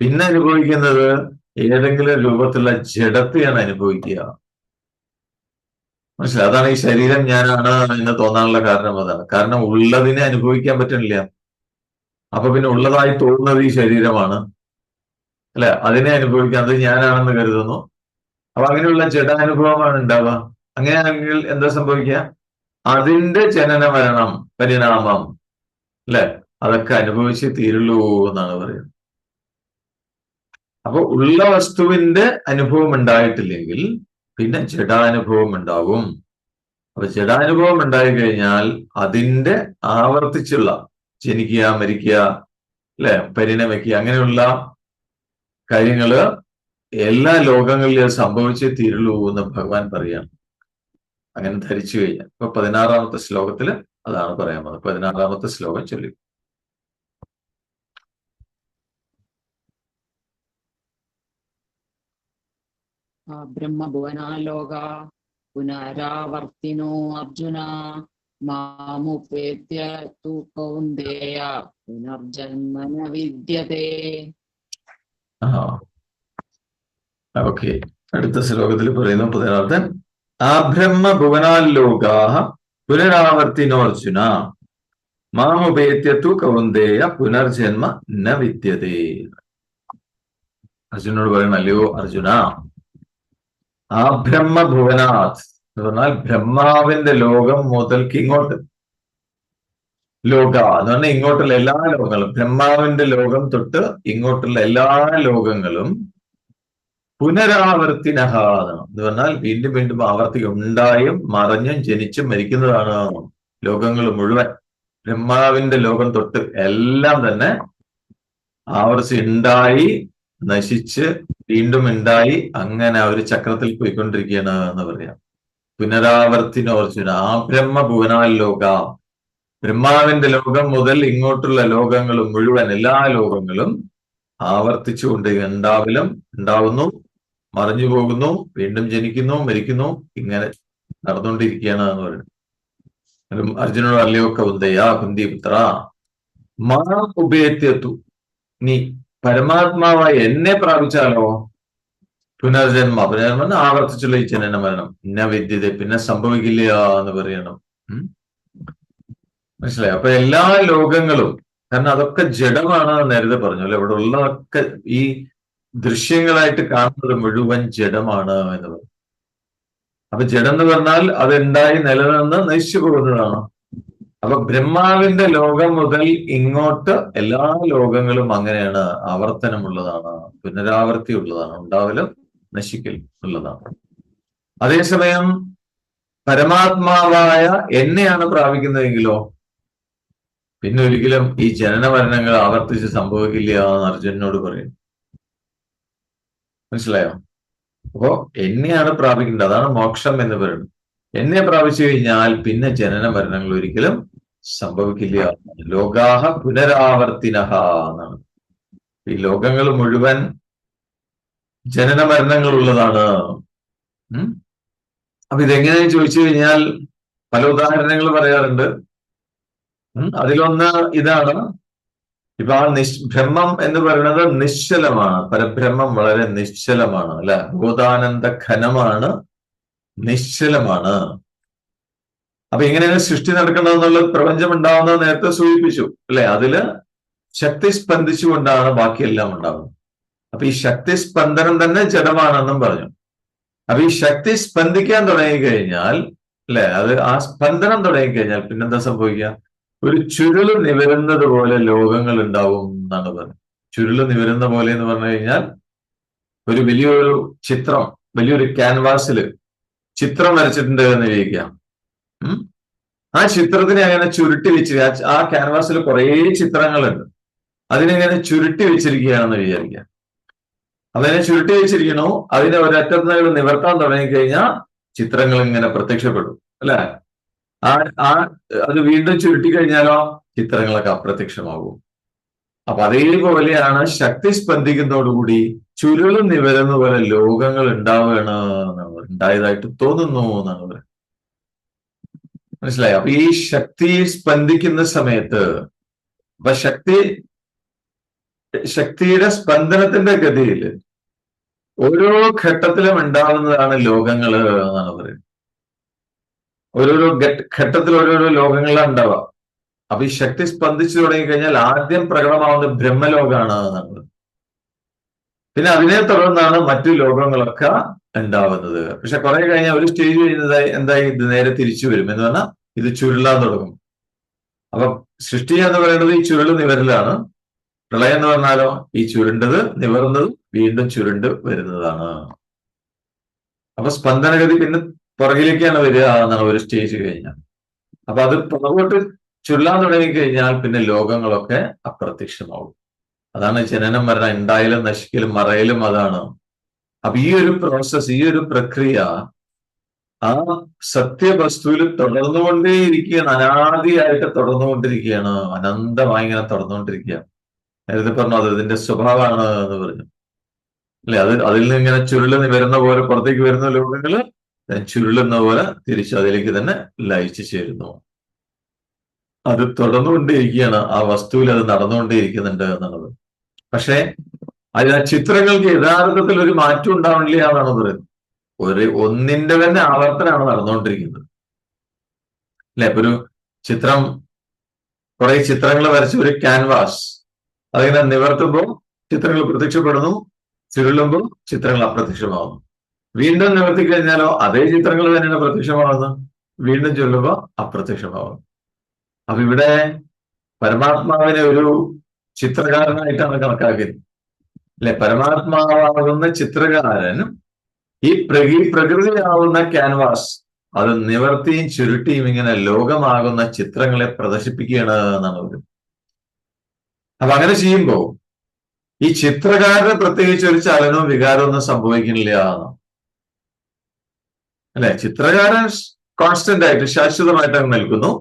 പിന്നെ അനുഭവിക്കുന്നത് ഏതെങ്കിലും രൂപത്തിലുള്ള ജഡത്തെയാണ് അനുഭവിക്കുക. മനസ്സിലായി? അതാണ് ഈ ശരീരം ഞാനാണ് എന്ന് തോന്നാനുള്ള കാരണം. അതാണ് കാരണം ഉള്ളതിനെ അനുഭവിക്കാൻ പറ്റുന്നില്ല. അപ്പൊ പിന്നെ ഉള്ളതായി തോന്നുന്നത് ഈ ശരീരമാണ്, അല്ലെ? അതിനെ അനുഭവിക്കാൻ അത് ഞാനാണെന്ന് കരുതുന്നു. അപ്പൊ അങ്ങനെയുള്ള ജഡാനുഭവമാണ് ഉണ്ടാവുക. അങ്ങനെയാണെങ്കിൽ എന്താ സംഭവിക്കുക? അതിന്റെ ജനന മരണം പരിണാമം, അല്ലെ, അതൊക്കെ അനുഭവിച്ച് തീരുള്ളൂ എന്നാണ് പറയുന്നത്. അപ്പൊ ഉള്ള വസ്തുവിന്റെ അനുഭവം ഉണ്ടായിട്ടില്ലെങ്കിൽ പിന്നെ ജഡാനുഭവം ഉണ്ടാവും. അപ്പൊ ജഡാനുഭവം ഉണ്ടായി കഴിഞ്ഞാൽ അതിന്റെ ആവർത്തിച്ചുള്ള ജനിക്കുക, മരിക്കുക, അല്ലെ, പരിണമിക്കുക, അങ്ങനെയുള്ള കാര്യങ്ങള് എല്ലാ ലോകങ്ങളിലും സംഭവിച്ചേ തീരുള്ളൂ എന്ന് ഭഗവാൻ പറയാണ്. അങ്ങനെ ധരിച്ചു കഴിഞ്ഞാൽ. ഇപ്പൊ 16-ാമത്തെ ശ്ലോകത്തില് അതാണ് പറയാൻ പോകുന്നത്. 16-ാമത്തെ ശ്ലോകം ചൊല്ലി. ബ്രഹ്മഭുവനാലോക പുനരാവർത്തിനോ അർജുന മാമുപേത്യ തു കൗന്ദേയ പുനർജന്മന വിദ്യതേ. ഓക്കെ, അടുത്ത ശ്ലോകത്തിൽ പറയുന്നു 16-ാമത്തെ. ആ ബ്രഹ്മഭുവനാലോകാഹ പുനരാവർത്തിനോർജുന മാമുപേത്യ തു കൗന്ദേയ പുനർജന്മ ന വിദ്യതേ. അർജുനോട് പറയണം, അല്ലയോ അർജുന, ആ ബ്രഹ്മഭുവനാത് എന്ന് പറഞ്ഞാൽ ബ്രഹ്മാവിന്റെ ലോകം മുതൽക്ക് ഇങ്ങോട്ട്, ലോക എന്ന് പറഞ്ഞാൽ ഇങ്ങോട്ടുള്ള എല്ലാ ലോകങ്ങളും, ബ്രഹ്മാവിന്റെ ലോകം തൊട്ട് ഇങ്ങോട്ടുള്ള എല്ലാ ലോകങ്ങളും പുനരാവർത്തിനഹ എന്ന് പറഞ്ഞാൽ വീണ്ടും വീണ്ടും ആവർത്തിക്കും, ഉണ്ടായും മറഞ്ഞും ജനിച്ചും മരിക്കുന്നതാണ് ലോകങ്ങൾ മുഴുവൻ. ബ്രഹ്മാവിന്റെ ലോകം തൊട്ട് എല്ലാം തന്നെ ആവർത്തിച്ച് ഉണ്ടായി നശിച്ച് വീണ്ടും ഉണ്ടായി, അങ്ങനെ ആ ഒരു ചക്രത്തിൽ പോയിക്കൊണ്ടിരിക്കുകയാണ് എന്ന് പറയാം. പുനരാവർത്തിനോർജുന ആ ബ്രഹ്മഭുവനാലോക, ബ്രഹ്മാവിന്റെ ലോകം മുതൽ ഇങ്ങോട്ടുള്ള ലോകങ്ങൾ മുഴുവൻ, എല്ലാ ലോകങ്ങളും ആവർത്തിച്ചുകൊണ്ട് ഉണ്ടാവുന്നു, മറിഞ്ഞു പോകുന്നു, വീണ്ടും ജനിക്കുന്നു, മരിക്കുന്നു, ഇങ്ങനെ നടന്നുകൊണ്ടിരിക്കുകയാണ് എന്ന് പറയുന്നത്. അർജുനോട് അല്ലയോ കൗന്ദയ, കുന്തിപുത്ര, മാ ഉപേത്യത്തു, നീ പരമാത്മാവായി എന്നെ പ്രാപിച്ചാലോ പുനർജന്മ ആവർത്തിച്ചുള്ള ഈ ജനന മരണം ന വിദ്യത, പിന്നെ സംഭവിക്കില്ല എന്ന് പറയണം. മനസ്സിലായി? അപ്പൊ എല്ലാ ലോകങ്ങളും, കാരണം അതൊക്കെ ജഡമാണ് നേരത്തെ പറഞ്ഞു അല്ലെ, ഇവിടെ ഉള്ളതൊക്കെ ഈ ദൃശ്യങ്ങളായിട്ട് കാണുന്നത് മുഴുവൻ ജഡമാണ് എന്ന് പറഞ്ഞു. അപ്പൊ ജഡം എന്ന് പറഞ്ഞാൽ അത് ഉണ്ടായി നിലനിന്ന് നശിച്ചു പോകുന്നതാണ്. അപ്പൊ ബ്രഹ്മാവിന്റെ ലോകം മുതൽ ഇങ്ങോട്ട് എല്ലാ ലോകങ്ങളും അങ്ങനെയാണ്, ആവർത്തനമുള്ളതാണ്, പുനരാവർത്തി ഉള്ളതാണ്, ഉണ്ടാവലും നശിക്കൽ ഉള്ളതാണ്. അതേസമയം പരമാത്മാവായ എന്നെയാണ് പ്രാപിക്കുന്നതെങ്കിലോ പിന്നെ ഒരിക്കലും ഈ ജനന മരണങ്ങൾ ആവർത്തിച്ച് സംഭവിക്കില്ല എന്ന് അർജുനനോട് പറയും. മനസ്സിലായോ? അപ്പോ എന്നെയാണ് പ്രാപിക്കേണ്ടത്, അതാണ് മോക്ഷം എന്ന് പറയുന്നത്. എന്നെ പ്രാപിച്ചു കഴിഞ്ഞാൽ പിന്നെ ജനന മരണങ്ങൾ ഒരിക്കലും സംഭവിക്കില്ല. ലോകാഹ പുനരാവർത്തിനഹ എന്നാണ്. ഈ ലോകങ്ങൾ മുഴുവൻ ജനന മരണങ്ങൾ ഉള്ളതാണ്. അപ്പൊ ഇതെങ്ങനെയാന്ന് ചോദിച്ചു കഴിഞ്ഞാൽ പല ഉദാഹരണങ്ങൾ പറയാറുണ്ട്. അതിലൊന്ന് ഇതാണ്. ഇപ്പൊ ആ ബ്രഹ്മം എന്ന് പറയുന്നത് നിശ്ചലമാണ്, പരബ്രഹ്മം വളരെ നിശ്ചലമാണ്, അല്ലെ, ബോധാനന്ദ ഘനമാണ്, നിശ്ചലമാണ്. അപ്പൊ എങ്ങനെയാണ് സൃഷ്ടി നടക്കണമെന്നുള്ളത്, പ്രപഞ്ചം ഉണ്ടാവുന്നത് നേരത്തെ സൂചിപ്പിച്ചു അല്ലെ, അതില് ശക്തി സ്പന്ദിച്ചുകൊണ്ടാണ് ബാക്കിയെല്ലാം ഉണ്ടാകുന്നത്. അപ്പൊ ഈ ശക്തി സ്പന്ദനം തന്നെ ജഡമാണെന്നും പറഞ്ഞു. അപ്പൊ ഈ ശക്തി സ്പന്ദിക്കാൻ തുടങ്ങിക്കഴിഞ്ഞാൽ അല്ലെ, അത് ആ സ്പന്ദനം തുടങ്ങിക്കഴിഞ്ഞാൽ പിന്നെന്താ സംഭവിക്കുക? ഒരു ചുരുള് നിവരുന്നത് പോലെ ലോകങ്ങൾ ഉണ്ടാവും എന്നാണ് പറയുന്നത്. ചുരുള് നിവരുന്ന പോലെ എന്ന് പറഞ്ഞു കഴിഞ്ഞാൽ ഒരു വലിയൊരു ചിത്രം, വലിയൊരു ക്യാൻവാസിൽ ചിത്രം വരച്ചിട്ടുണ്ട് എന്ന് വിചാരിക്കാം. ആ ചിത്രത്തിനെ അങ്ങനെ ചുരുട്ടി വെച്ച്, ആ ക്യാൻവാസിൽ കുറേ ചിത്രങ്ങളുണ്ട്, അതിനെങ്ങനെ ചുരുട്ടി വെച്ചിരിക്കുകയാണെന്ന് വിചാരിക്കാം. അതിനെ ചുരുട്ടി വെച്ചിരിക്കണോ, അതിനെ ഒരറ്റത്ത് നിവർത്താൻ തുടങ്ങിക്കഴിഞ്ഞാൽ ചിത്രങ്ങൾ ഇങ്ങനെ പ്രത്യക്ഷപ്പെടും അല്ലെ. അത് വീണ്ടും ചുരുട്ടി കഴിഞ്ഞാലോ ചിത്രങ്ങളൊക്കെ അപ്രത്യക്ഷമാകും. അപ്പൊ അതേപോലെയാണ് ശക്തി സ്പന്ദിക്കുന്നതോടുകൂടി ചുരുള് നിവരുന്ന പോലെ ലോകങ്ങൾ ഉണ്ടാവുകയാണ്, ഉണ്ടായതായിട്ട് തോന്നുന്നു എന്നാണ് പറയുന്നത്. മനസ്സിലായോ? അപ്പൊ ഈ ശക്തി സ്പന്ദിക്കുന്ന സമയത്ത് അപ്പൊ ശക്തിയുടെ സ്പന്ദനത്തിന്റെ ഗതിയിൽ ഓരോ ഘട്ടത്തിലും ഉണ്ടാവുന്നതാണ് ലോകങ്ങള് എന്നാണ് പറയുന്നത്. ഓരോരോ ഘട്ടത്തിൽ ഓരോരോ ലോകങ്ങളാണ് ഉണ്ടാവുക. അപ്പൊ ഈ ശക്തി സ്പന്ദിച്ചു തുടങ്ങിക്കഴിഞ്ഞാൽ ആദ്യം പ്രകടമാവുന്നത് ബ്രഹ്മലോകമാണ് എന്നുള്ളത്. പിന്നെ അതിനെ തുടർന്നാണ് മറ്റു ലോകങ്ങളൊക്കെ ഉണ്ടാവുന്നത്. പക്ഷെ കുറെ കഴിഞ്ഞാൽ ഒരു സ്റ്റേജ് കഴിഞ്ഞത് എന്തായി, ഇത് നേരെ തിരിച്ചു വരും എന്ന് പറഞ്ഞാൽ ഇത് ചുരുളാൻ തുടങ്ങും. അപ്പൊ സൃഷ്ടി എന്ന് പറയുന്നത് ഈ ചുരുള് നിവരലാണ്. പ്രളയം എന്ന് പറഞ്ഞാലോ ഈ ചുരുണ്ടത് നിവർന്നത് വീണ്ടും ചുരുണ്ട് വരുന്നതാണ്. അപ്പൊ സ്പന്ദനഗതി പിന്നെ പുറകിലേക്കാണ് വരിക എന്നാണ് ഒരു സ്റ്റേജ് കഴിഞ്ഞാൽ. അപ്പൊ അത് പുറകോട്ട് ചുരുളാൻ തുടങ്ങിക്കഴിഞ്ഞാൽ പിന്നെ ലോകങ്ങളൊക്കെ അപ്രത്യക്ഷമാവും. അതാണ് ജനനം, മരണം, ഉണ്ടായാലും നശിക്കലും മറയലും. അതാണ്. അപ്പൊ ഈ ഒരു പ്രോസസ്, ഈ ഒരു പ്രക്രിയ ആ സത്യവസ്തുവിൽ തുടർന്നുകൊണ്ടേയിരിക്കുകയാണ്. അനാദിയായിട്ട് തുടർന്നുകൊണ്ടിരിക്കുകയാണ്. അനന്തമായി ഇങ്ങനെ തുടർന്നുകൊണ്ടിരിക്കുകയാണ്. നേരത്തെ പറഞ്ഞു അത് ഇതിന്റെ സ്വഭാവമാണ് എന്ന് പറഞ്ഞു അല്ലെ. അതിൽ നിന്ന് ഇങ്ങനെ ചുരുള് വരുന്ന പോലെ പുറത്തേക്ക് വരുന്ന ലോകങ്ങള് ചുരുളുന്ന പോലെ തിരിച്ച് അതിലേക്ക് തന്നെ ലയിച്ചു ചേരുന്നു. അത് തുടർന്നുകൊണ്ടേയിരിക്കുകയാണ്. ആ വസ്തുവിൽ അത് നടന്നുകൊണ്ടേയിരിക്കുന്നുണ്ട് എന്നുള്ളത്. പക്ഷെ അതിൽ ആ ചിത്രങ്ങൾക്ക് യഥാർത്ഥത്തിൽ ഒരു മാറ്റം ഉണ്ടാവണില്ല എന്നാണ് പറയുന്നത്. ഒന്നിന്റെ തന്നെ ആവർത്തനമാണ് നടന്നുകൊണ്ടിരിക്കുന്നത് അല്ലെ. ഇപ്പൊ ഒരു ചിത്രം, കുറെ ചിത്രങ്ങൾ വരച്ച ഒരു ക്യാൻവാസ്, അതിങ്ങനെ നിവർത്തുമ്പോൾ ചിത്രങ്ങൾ പ്രത്യക്ഷപ്പെടുന്നു, ചുരുളുമ്പോൾ ചിത്രങ്ങൾ അപ്രത്യക്ഷമാവുന്നു. വീണ്ടും നിവർത്തി കഴിഞ്ഞാലോ അതേ ചിത്രങ്ങൾ തന്നെയാണ് പ്രത്യക്ഷമാവുന്നത്, വീണ്ടും ചൊല്ലുമ്പോൾ അപ്രത്യക്ഷമാവുന്നു. അപ്പൊ ഇവിടെ പരമാത്മാവിനെ ഒരു ചിത്രകാരനായിട്ടാണ് കണക്കാക്കുന്നത് അല്ലെ. പരമാത്മാവാകുന്ന ചിത്രകാരൻ ഈ പ്രകൃതിയാവുന്ന ക്യാൻവാസ് അത് നിവർത്തിയും ചുരുട്ടിയും ഇങ്ങനെ ലോകമാകുന്ന ചിത്രങ്ങളെ പ്രദർശിപ്പിക്കുകയാണ് എന്നാണ് പറയുന്നത്. അപ്പൊ അങ്ങനെ ചെയ്യുമ്പോൾ ഈ ചിത്രകാരന് പ്രത്യേകിച്ച് ഒരു ചലനവും വികാരവും ഒന്നും സംഭവിക്കുന്നില്ല അല്ലെ. ചിത്രകാരൻ കോൺസ്റ്റന്റ് ആയിട്ട് ശാശ്വതമായിട്ട് അങ്ങ് നിൽക്കുന്നു.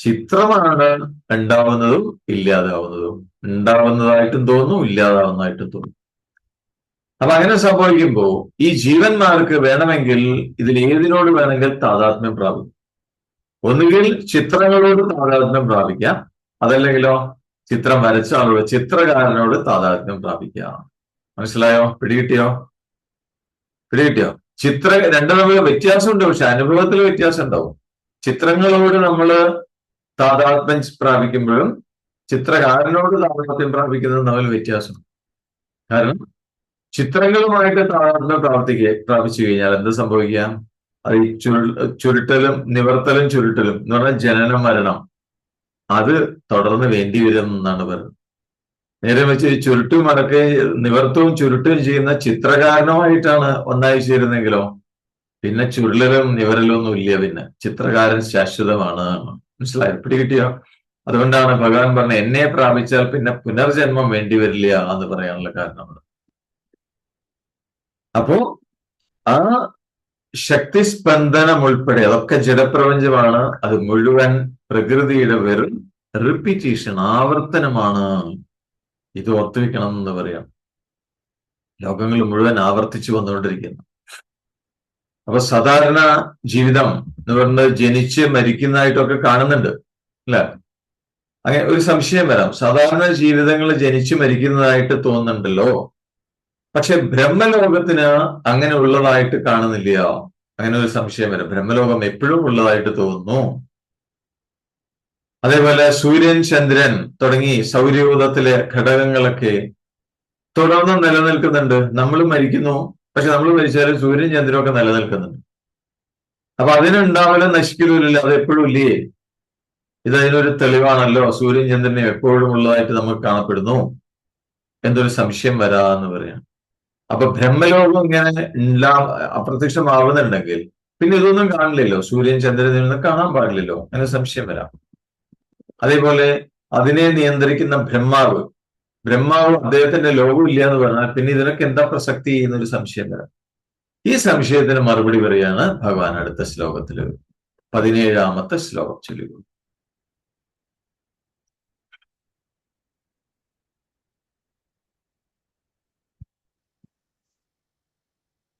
ചിത്രമാണ് ഉണ്ടാവുന്നതും ഇല്ലാതാവുന്നതും. ഉണ്ടാവുന്നതായിട്ടും തോന്നുന്നു, ഇല്ലാതാവുന്നതായിട്ടും തോന്നുന്നു. അപ്പൊ അങ്ങനെ സംഭവിക്കുമ്പോൾ ഈ ജീവന്മാർക്ക് വേണമെങ്കിൽ ഇതിൽ ഏതിനോട് വേണമെങ്കിൽ താതാത്മ്യം പ്രാപിക്കും. ഒന്നുകിൽ ചിത്രങ്ങളോട് താതാത്മ്യം പ്രാപിക്കാം, അതല്ലെങ്കിലോ ചിത്രം വരച്ച ആളോട്, ചിത്രകാരനോട് താതാത്മ്യം പ്രാപിക്കാം. മനസ്സിലായോ? പിടികിട്ടിയോ? രണ്ടും തമ്മിൽ വ്യത്യാസമുണ്ട്, പക്ഷെ അനുഭവത്തിൽ വ്യത്യാസം ഉണ്ടാവും. ചിത്രങ്ങളോട് നമ്മൾ താതാത്മ്യം പ്രാപിക്കുമ്പോഴും ചിത്രകാരനോട് താതാത്മ്യം പ്രാപിക്കുന്നതും തമ്മിൽ വ്യത്യാസം. കാരണം ചിത്രങ്ങളുമായിട്ട് താതാത്മ്യം പ്രാപിച്ചു കഴിഞ്ഞാൽ എന്ത് സംഭവിക്കാം? അത് ഈ ചുരുട്ടലും നിവർത്തലും ചുരുട്ടലും എന്ന് പറഞ്ഞാൽ ജനനം മരണം അത് തുടർന്ന് വേണ്ടി വരും എന്നാണ് പറയുന്നത്. നേരെ വെച്ച് ഈ ചുരുട്ടും അടക്കുകയും നിവർത്തവും ചുരുട്ടുകയും ചെയ്യുന്ന ചിത്രകാരനുമായിട്ടാണ് ഒന്നായി ചേരുന്നെങ്കിലോ പിന്നെ ചുരുളലും നിവരലും ഒന്നും ഇല്ല. പിന്നെ ചിത്രകാരൻ ശാശ്വതമാണ്. മനസ്സിലായോ? പിടികിട്ടിയോ? അതുകൊണ്ടാണ് ഭഗവാൻ പറഞ്ഞ എന്നെ പ്രാപിച്ചാൽ പിന്നെ പുനർജന്മം വേണ്ടി വരില്ല എന്ന് പറയാനുള്ള കാരണം. അപ്പോ ആ ശക്തിസ്പന്ദനം ഉൾപ്പെടെ അതൊക്കെ ജഡപ്രപഞ്ചമാണ്. അത് മുഴുവൻ പ്രകൃതിയുടെ വെറും റിപ്പീറ്റേഷൻ, ആവർത്തനമാണ്. ഇത് ഓർത്തുവെക്കണം എന്ന് പറയാം. ലോകങ്ങൾ മുഴുവൻ ആവർത്തിച്ചു വന്നുകൊണ്ടിരിക്കുന്നു. അപ്പൊ സാധാരണ ജീവിതം എന്ന് പറയുന്നത് ജനിച്ച് മരിക്കുന്നതായിട്ടൊക്കെ കാണുന്നുണ്ട് അല്ലെ. അങ്ങനെ ഒരു സംശയം വരാം, സാധാരണ ജീവിതങ്ങൾ ജനിച്ചു മരിക്കുന്നതായിട്ട് തോന്നുന്നുണ്ടല്ലോ, പക്ഷെ ബ്രഹ്മലോകത്തിന് അങ്ങനെ ഉള്ളതായിട്ട് കാണുന്നില്ല. അങ്ങനെ ഒരു സംശയം വരും. ബ്രഹ്മലോകം എപ്പോഴും ഉള്ളതായിട്ട് തോന്നുന്നു. അതേപോലെ സൂര്യൻ, ചന്ദ്രൻ തുടങ്ങി സൗരയൂഥത്തിലെ ഘടകങ്ങളൊക്കെ തുടർന്ന് നിലനിൽക്കുന്നുണ്ട്. നമ്മൾ മരിക്കുന്നു, പക്ഷെ നമ്മൾ മരിച്ചാലും സൂര്യൻ ചന്ദ്രനും ഒക്കെ നിലനിൽക്കുന്നുണ്ട്. അപ്പൊ അതിനുണ്ടാവലും നശിക്കലുമില്ല, അത് എപ്പോഴും ഇല്ലേ. ഇതതിനൊരു തെളിവാണല്ലോ. സൂര്യൻ ചന്ദ്രനും എപ്പോഴും ഉള്ളതായിട്ട് നമുക്ക് കാണപ്പെടുന്നു. എന്തൊരു സംശയം വരാന്ന് പറയാം. അപ്പൊ ബ്രഹ്മലോകം ഇങ്ങനെ അപ്രത്യക്ഷമാവുന്നുണ്ടെങ്കിൽ പിന്നെ ഇതൊന്നും കാണില്ലല്ലോ. സൂര്യൻ ചന്ദ്രനിൽ നിന്ന് കാണാൻ പാടില്ലല്ലോ. അങ്ങനെ സംശയം വരാം. അതേപോലെ അതിനെ നിയന്ത്രിക്കുന്ന ബ്രഹ്മാവ് അദ്ദേഹത്തിന്റെ ലോകം ഇല്ല എന്ന് പറഞ്ഞാൽ പിന്നെ ഇതിനൊക്കെ എന്താ പ്രസക്തി എന്നൊരു സംശയം വരാം. ഈ സംശയത്തിന് മറുപടി പറയാണ് ഭഗവാൻ അടുത്ത ശ്ലോകത്തില്. 17ാമത്തെ ശ്ലോകം ചൊല്ലുക.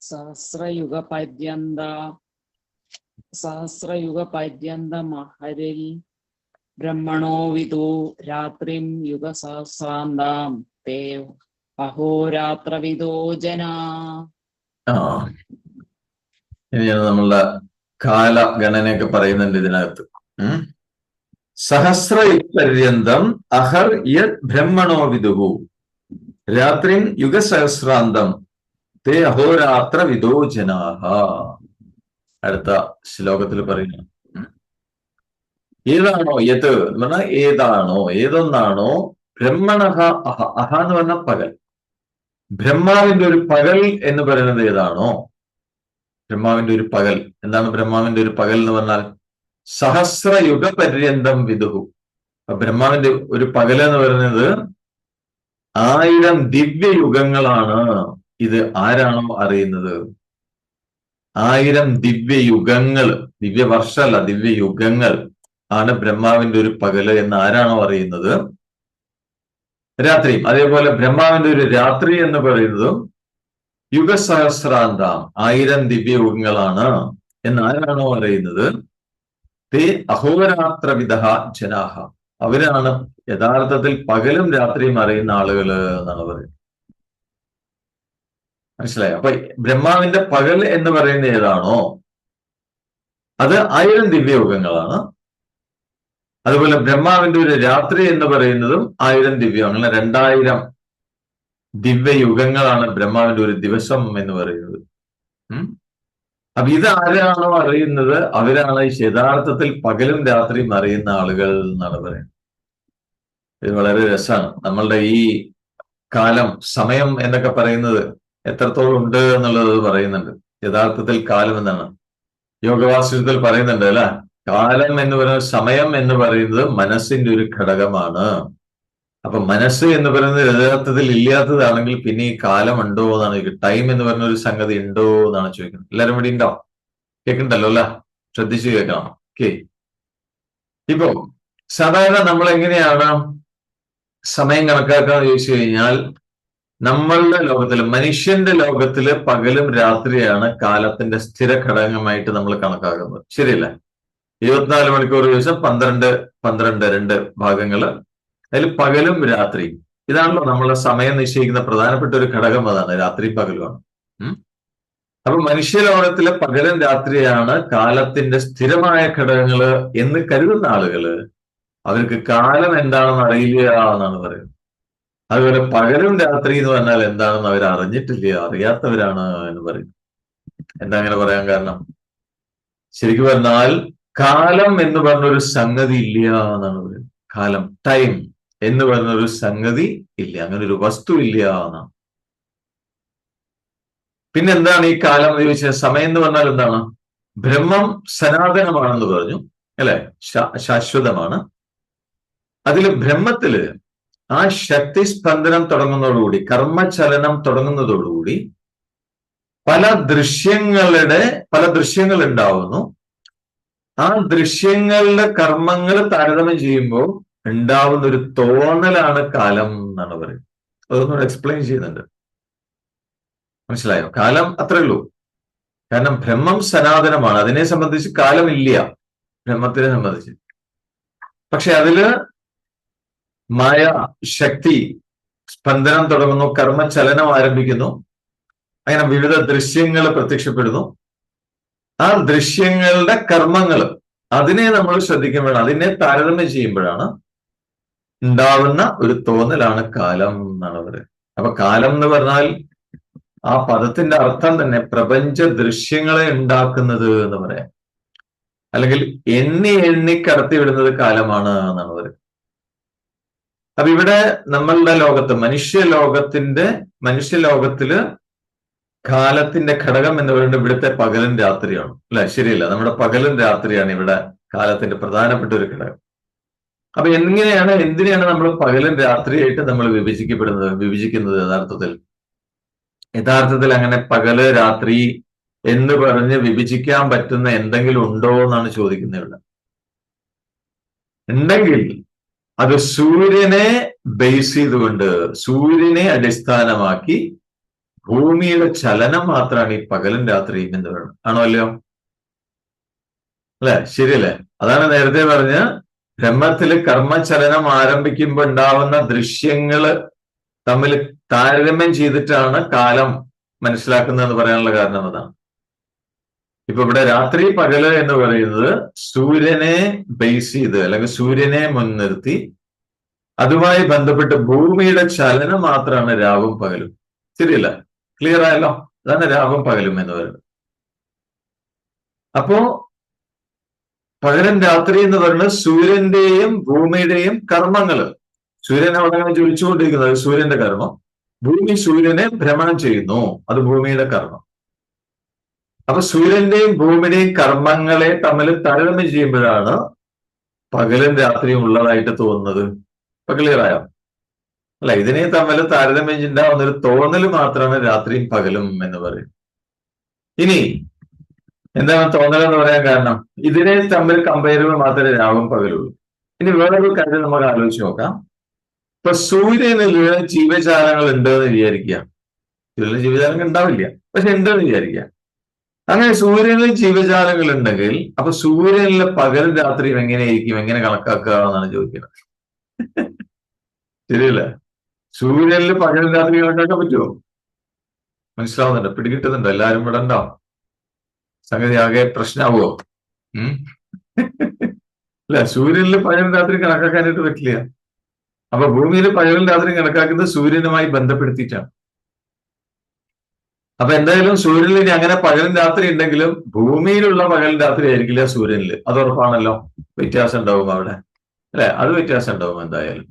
സഹസ്രയുഗ പര്യന്ത സഹസ്രയുഗ പര്യന്തമഹരിൽ ബ്രഹ്മണോ വിദു രാത്രിം യുഗസഹസ്രാന്താം തേ അഹോരാത്രവിദോ ജനാ. ആ ഇനിയാണ് നമ്മളുടെ കാലഗണനയൊക്കെ പറയുന്നുണ്ട് ഇതിനകത്ത്. സഹസ്രയുഗപര്യന്തം അഹർ യത് ബ്രഹ്മണോ വിദുഹു രാത്രിം യുഗസഹസ്രാന്തം തേ അഹോരാത്ര വിദോ ജനാഹ. അടുത്ത ശ്ലോകത്തിൽ പറയുന്നു, ഏതാണോ യത് എന്ന് പറഞ്ഞാൽ ഏതാണോ, ഏതൊന്നാണോ ബ്രഹ്മണഹ അഹ, അഹ എന്ന് പറഞ്ഞാൽ പകൽ, ബ്രഹ്മാവിന്റെ ഒരു പകൽ എന്ന് പറയുന്നത് ഏതാണോ, ബ്രഹ്മാവിന്റെ ഒരു പകൽ. എന്താണ് ബ്രഹ്മാവിന്റെ ഒരു പകൽ എന്ന് പറഞ്ഞാൽ? സഹസ്രയുഗ പര്യന്തം വിദുഹു. ബ്രഹ്മാവിന്റെ ഒരു പകൽ എന്ന് പറയുന്നത് 1000 ദിവ്യയുഗങ്ങളാണ്. ഇത് ആരാണോ അറിയുന്നത്, 1000 ദിവ്യയുഗങ്ങൾ, ദിവ്യവർഷമല്ല, ദിവ്യയുഗങ്ങൾ ആണ് ബ്രഹ്മാവിന്റെ ഒരു പകല് എന്ന് ആരാണോ അറിയുന്നത്, രാത്രിയും. അതേപോലെ ബ്രഹ്മാവിന്റെ ഒരു രാത്രി എന്ന് പറയുന്നതും യുഗസഹസ്രാന്താം 1000 ദിവ്യയുഗങ്ങളാണ് എന്ന് ആരാണോ അറിയുന്നത്, തേ അഹോരാത്രവിദ ജനാഹ, അവരാണ് യഥാർത്ഥത്തിൽ പകലും രാത്രിയും അറിയുന്ന ആളുകൾ എന്നാണ് പറയുന്നത്. മനസ്സിലായോ? അപ്പൊ ബ്രഹ്മാവിന്റെ പകൽ എന്ന് പറയുന്ന ഏതാണോ അത് 1000 ദിവ്യയുഗങ്ങളാണ്. അതുപോലെ ബ്രഹ്മാവിന്റെ ഒരു രാത്രി എന്ന് പറയുന്നതും 1000 ദിവ്യങ്ങൾ, 2000 ദിവ്യയുഗങ്ങളാണ് ബ്രഹ്മാവിന്റെ ഒരു ദിവസം എന്ന് പറയുന്നത്. അപ്പൊ ഇത് ആരാണോ അറിയുന്നത് അവരാണ് യഥാർത്ഥത്തിൽ പകലും രാത്രിയും അറിയുന്ന ആളുകൾ എന്നാണ് പറയുന്നത്. ഇത് വളരെ രസമാണ്. നമ്മളുടെ ഈ കാലം, സമയം എന്നൊക്കെ പറയുന്നത് എത്രത്തോളം ഉണ്ട് എന്നുള്ളത് പറയുന്നുണ്ട്. യഥാർത്ഥത്തിൽ കാലം എന്നാണ് യോഗവാസിത്വത്തിൽ പറയുന്നുണ്ട് അല്ലെ. കാലം എന്ന് പറയുന്നത്, സമയം എന്ന് പറയുന്നത് മനസ്സിന്റെ ഒരു ഘടകമാണ്. അപ്പൊ മനസ്സ് എന്ന് പറയുന്നത് യഥാർത്ഥത്തിൽ ഇല്ലാത്തതാണെങ്കിൽ പിന്നെ ഈ കാലം ഉണ്ടോ എന്നാണ് ചോദിക്കുന്നത്. ടൈം എന്ന് പറയുന്ന ഒരു സംഗതി ഉണ്ടോ എന്നാണ് ചോദിക്കുന്നത്. എല്ലാവരും ഇവിടെ ഉണ്ടോ? കേൾക്കണ്ടല്ലോ അല്ല? ശ്രദ്ധിച്ചു കേൾക്കണം. ഓക്കെ. ഇപ്പോ സാധാരണ നമ്മൾ എങ്ങനെയാണ് സമയം കണക്കാക്കാന്ന് ചോദിച്ചു കഴിഞ്ഞാൽ, നമ്മളുടെ ലോകത്തില്, മനുഷ്യന്റെ ലോകത്തില് പകലും രാത്രിയാണ് കാലത്തിന്റെ സ്ഥിര ഘടകമായിട്ട് നമ്മൾ കണക്കാക്കുന്നത്. ശരിയല്ലേ? 24 മണിക്കൂർ ദിവസം 12 ഭാഗങ്ങള്, അതിൽ പകലും രാത്രിയും. ഇതാണല്ലോ നമ്മളെ സമയം നിശ്ചയിക്കുന്ന പ്രധാനപ്പെട്ട ഒരു ഘടകം. അതാണ് രാത്രി പകലുമാണ്. അപ്പൊ മനുഷ്യലോകത്തിലെ പകലും രാത്രിയാണ് കാലത്തിന്റെ സ്ഥിരമായ ഘടകങ്ങള് എന്ന് കരുതുന്ന ആളുകള്, അവർക്ക് കാലം എന്താണെന്ന് അറിയില്ല എന്നാണ് പറയുന്നത്. അതുപോലെ പകലും രാത്രി എന്ന് പറഞ്ഞാൽ എന്താണെന്ന് അവർ അറിഞ്ഞിട്ടില്ല, അറിയാത്തവരാണ് എന്ന് പറയും. എന്താ അങ്ങനെ പറയാൻ കാരണം? ശരിക്കും പറഞ്ഞാൽ കാലം എന്ന് പറഞ്ഞൊരു സംഗതി ഇല്ല എന്നാണ് പറയുന്നത്. കാലം, ടൈം എന്ന് പറഞ്ഞൊരു സംഗതി ഇല്ല, അങ്ങനെ ഒരു വസ്തു ഇല്ല എന്നാണ്. പിന്നെന്താണ് ഈ കാലം എന്ന് ചോദിച്ചാൽ, സമയം എന്ന് പറഞ്ഞാൽ എന്താണ്? ബ്രഹ്മം സനാതനമാണെന്ന് പറഞ്ഞു അല്ലെ, ശാശ്വതമാണ്. അതില് ബ്രഹ്മത്തില് ആ ശക്തി സ്പന്ദനം തുടങ്ങുന്നതോടുകൂടി, കർമ്മചലനം തുടങ്ങുന്നതോടുകൂടി പല ദൃശ്യങ്ങൾ ഉണ്ടാവുന്നു. ആ ദൃശ്യങ്ങളുടെ കർമ്മങ്ങൾ താരതമ്യം ചെയ്യുമ്പോൾ ഉണ്ടാവുന്ന ഒരു തോന്നലാണ് കാലം എന്നാണ് പറയുന്നത്. അതൊന്നും എക്സ്പ്ലെയിൻ ചെയ്യുന്നുണ്ട്. മനസ്സിലായോ? കാലം അത്രേ ഉള്ളൂ. കാരണം ബ്രഹ്മം സനാതനമാണ്, അതിനെ സംബന്ധിച്ച് കാലമില്ല ബ്രഹ്മത്തിനെ സംബന്ധിച്ച്. പക്ഷെ അതില് മായ ശക്തി സ്പന്ദനം തുടങ്ങുന്നു, കർമ്മചലനം ആരംഭിക്കുന്നു, അങ്ങനെ വിവിധ ദൃശ്യങ്ങൾ പ്രത്യക്ഷപ്പെടുന്നു. ആ ദൃശ്യങ്ങളുടെ കർമ്മങ്ങൾ, അതിനെ നമ്മൾ ശ്രദ്ധിക്കുമ്പോഴാണ്, അതിനെ താരതമ്യം ചെയ്യുമ്പോഴാണ് ഉണ്ടാവുന്ന ഒരു തോന്നലാണ് കാലം എന്നാണ് പറയുന്നത്. അപ്പൊ കാലം എന്ന് പറഞ്ഞാൽ ആ പദത്തിന്റെ അർത്ഥം തന്നെ പ്രപഞ്ച ദൃശ്യങ്ങളെ ഉണ്ടാക്കുന്നത് എന്ന് പറയാം, അല്ലെങ്കിൽ എണ്ണി കടത്തിവിടുന്നത് കാലമാണ് എന്നാണ് പറയുന്നത്. അപ്പൊ ഇവിടെ നമ്മളുടെ ലോകത്ത്, മനുഷ്യലോകത്തില് കാലത്തിന്റെ ഘടകം എന്ന് പറയുന്നത് ഇവിടുത്തെ പകലും രാത്രിയാണ് അല്ലെ? ശരിയല്ല? നമ്മുടെ പകലും രാത്രിയാണ് ഇവിടെ കാലത്തിന്റെ പ്രധാനപ്പെട്ട ഒരു ഘടകം. അപ്പൊ എന്തിനെയാണ് നമ്മൾ പകലും രാത്രിയായിട്ട് നമ്മൾ വിഭജിക്കുന്നത്? യഥാർത്ഥത്തിൽ അങ്ങനെ പകല് രാത്രി എന്ന് പറഞ്ഞ് വിഭജിക്കാൻ പറ്റുന്ന എന്തെങ്കിലും ഉണ്ടോ എന്നാണ് ചോദിക്കുന്നത് ഇവിടെ. ഉണ്ടെങ്കിൽ അത് സൂര്യനെ ബേസ് ചെയ്തുകൊണ്ട്, സൂര്യനെ അടിസ്ഥാനമാക്കി ഭൂമിയുടെ ചലനം മാത്രമാണ് ഈ പകലും രാത്രിയും എന്ന് പറയുന്നത്. ആണോ അല്ലയോ? അല്ലെ? ശരിയല്ലേ? അതാണ് നേരത്തെ പറഞ്ഞ ബ്രഹ്മത്തില് കർമ്മചലനം ആരംഭിക്കുമ്പോൾ ഉണ്ടാവുന്ന ദൃശ്യങ്ങള് തമ്മിൽ താരതമ്യം ചെയ്തിട്ടാണ് കാലം മനസ്സിലാക്കുന്നതെന്ന് പറയാനുള്ള കാരണം അതാണ്. ഇപ്പൊ ഇവിടെ രാത്രി പകല് എന്ന് പറയുന്നത് സൂര്യനെ ബേസ് ചെയ്ത് അല്ലെങ്കിൽ സൂര്യനെ മുൻനിർത്തി അതുമായി ബന്ധപ്പെട്ട് ഭൂമിയുടെ ചലനം മാത്രമാണ് രാവും പകലും. ശരിയല്ല? ക്ലിയർ ആയല്ലോ? അതാണ് രാവും പകലും എന്ന് പറയുന്നത്. അപ്പോ പകരം രാത്രി എന്ന് പറയുന്നത് സൂര്യന്റെയും ഭൂമിയുടെയും കർമ്മങ്ങള്. സൂര്യൻ അവിടെ ജ്വലിച്ചുകൊണ്ടിരിക്കുന്നത് സൂര്യന്റെ കർമ്മം. ഭൂമി സൂര്യനെ ഭ്രമണം ചെയ്യുന്നു, അത് ഭൂമിയുടെ കർമ്മം. അപ്പൊ സൂര്യന്റെയും ഭൂമിയുടെയും കർമ്മങ്ങളെ തമ്മിൽ താരതമ്യം ചെയ്യുമ്പോഴാണ് പകലും രാത്രിയും ഉള്ളതായിട്ട് തോന്നുന്നത്. ഇപ്പൊ ക്ലിയർ ആയോ? അല്ല, ഇതിനെ തമ്മിൽ താരതമ്യം ഉണ്ടാവുന്ന ഒരു തോന്നല് മാത്രമാണ് രാത്രിയും പകലും എന്ന് പറയും. ഇനി എന്താണ് തോന്നലെന്ന് പറയാൻ കാരണം? ഇതിനെ തമ്മിൽ കമ്പയർ ചെയ്യുമ്പോൾ മാത്രമേ രാവും പകലുള്ളൂ. ഇനി വേറൊരു കാര്യം നമുക്ക് ആലോചിച്ച് നോക്കാം. ഇപ്പൊ സൂര്യനിൽ ജീവജാലങ്ങൾ ഉണ്ട് എന്ന് വിചാരിക്കുക. സൂര്യനിൽ ജീവജാലങ്ങൾ ഉണ്ടാവില്ല, പക്ഷെ ഉണ്ടെന്ന് വിചാരിക്കുക. അങ്ങനെ സൂര്യനിൽ ജീവജാലങ്ങൾ ഉണ്ടെങ്കിൽ അപ്പൊ സൂര്യനിലെ പകലും രാത്രിയും എങ്ങനെയായിരിക്കും, എങ്ങനെ കണക്കാക്കുക എന്നാണ് ചോദിക്കുന്നത്. ശരിയല്ല? സൂര്യനിൽ പകലും രാത്രി കണക്കാക്കാൻ പറ്റുമോ? മനസ്സിലാവുന്നുണ്ടോ? പിടികിട്ടുന്നുണ്ടോ? എല്ലാരും ഇവിടെ ഉണ്ടാവും. സംഗതി ആകെ പ്രശ്നമാവുമോ? അല്ല, സൂര്യനിൽ പകലും രാത്രി കണക്കാക്കാനായിട്ട് പറ്റില്ല. അപ്പൊ ഭൂമിയിൽ പകലും രാത്രി കണക്കാക്കുന്നത് സൂര്യനുമായി ബന്ധപ്പെടുത്തിയിട്ടാണ്. അപ്പൊ എന്തായാലും സൂര്യനിൽ ഇനി അങ്ങനെ പകലും രാത്രി ഉണ്ടെങ്കിലും ഭൂമിയിലുള്ള പകലും രാത്രി ആയിരിക്കില്ല സൂര്യനിൽ. അത് ഉറപ്പാണല്ലോ. വ്യത്യാസം ഉണ്ടാവും അവിടെ, അല്ലെ? അത് വ്യത്യാസം ഉണ്ടാവും എന്തായാലും.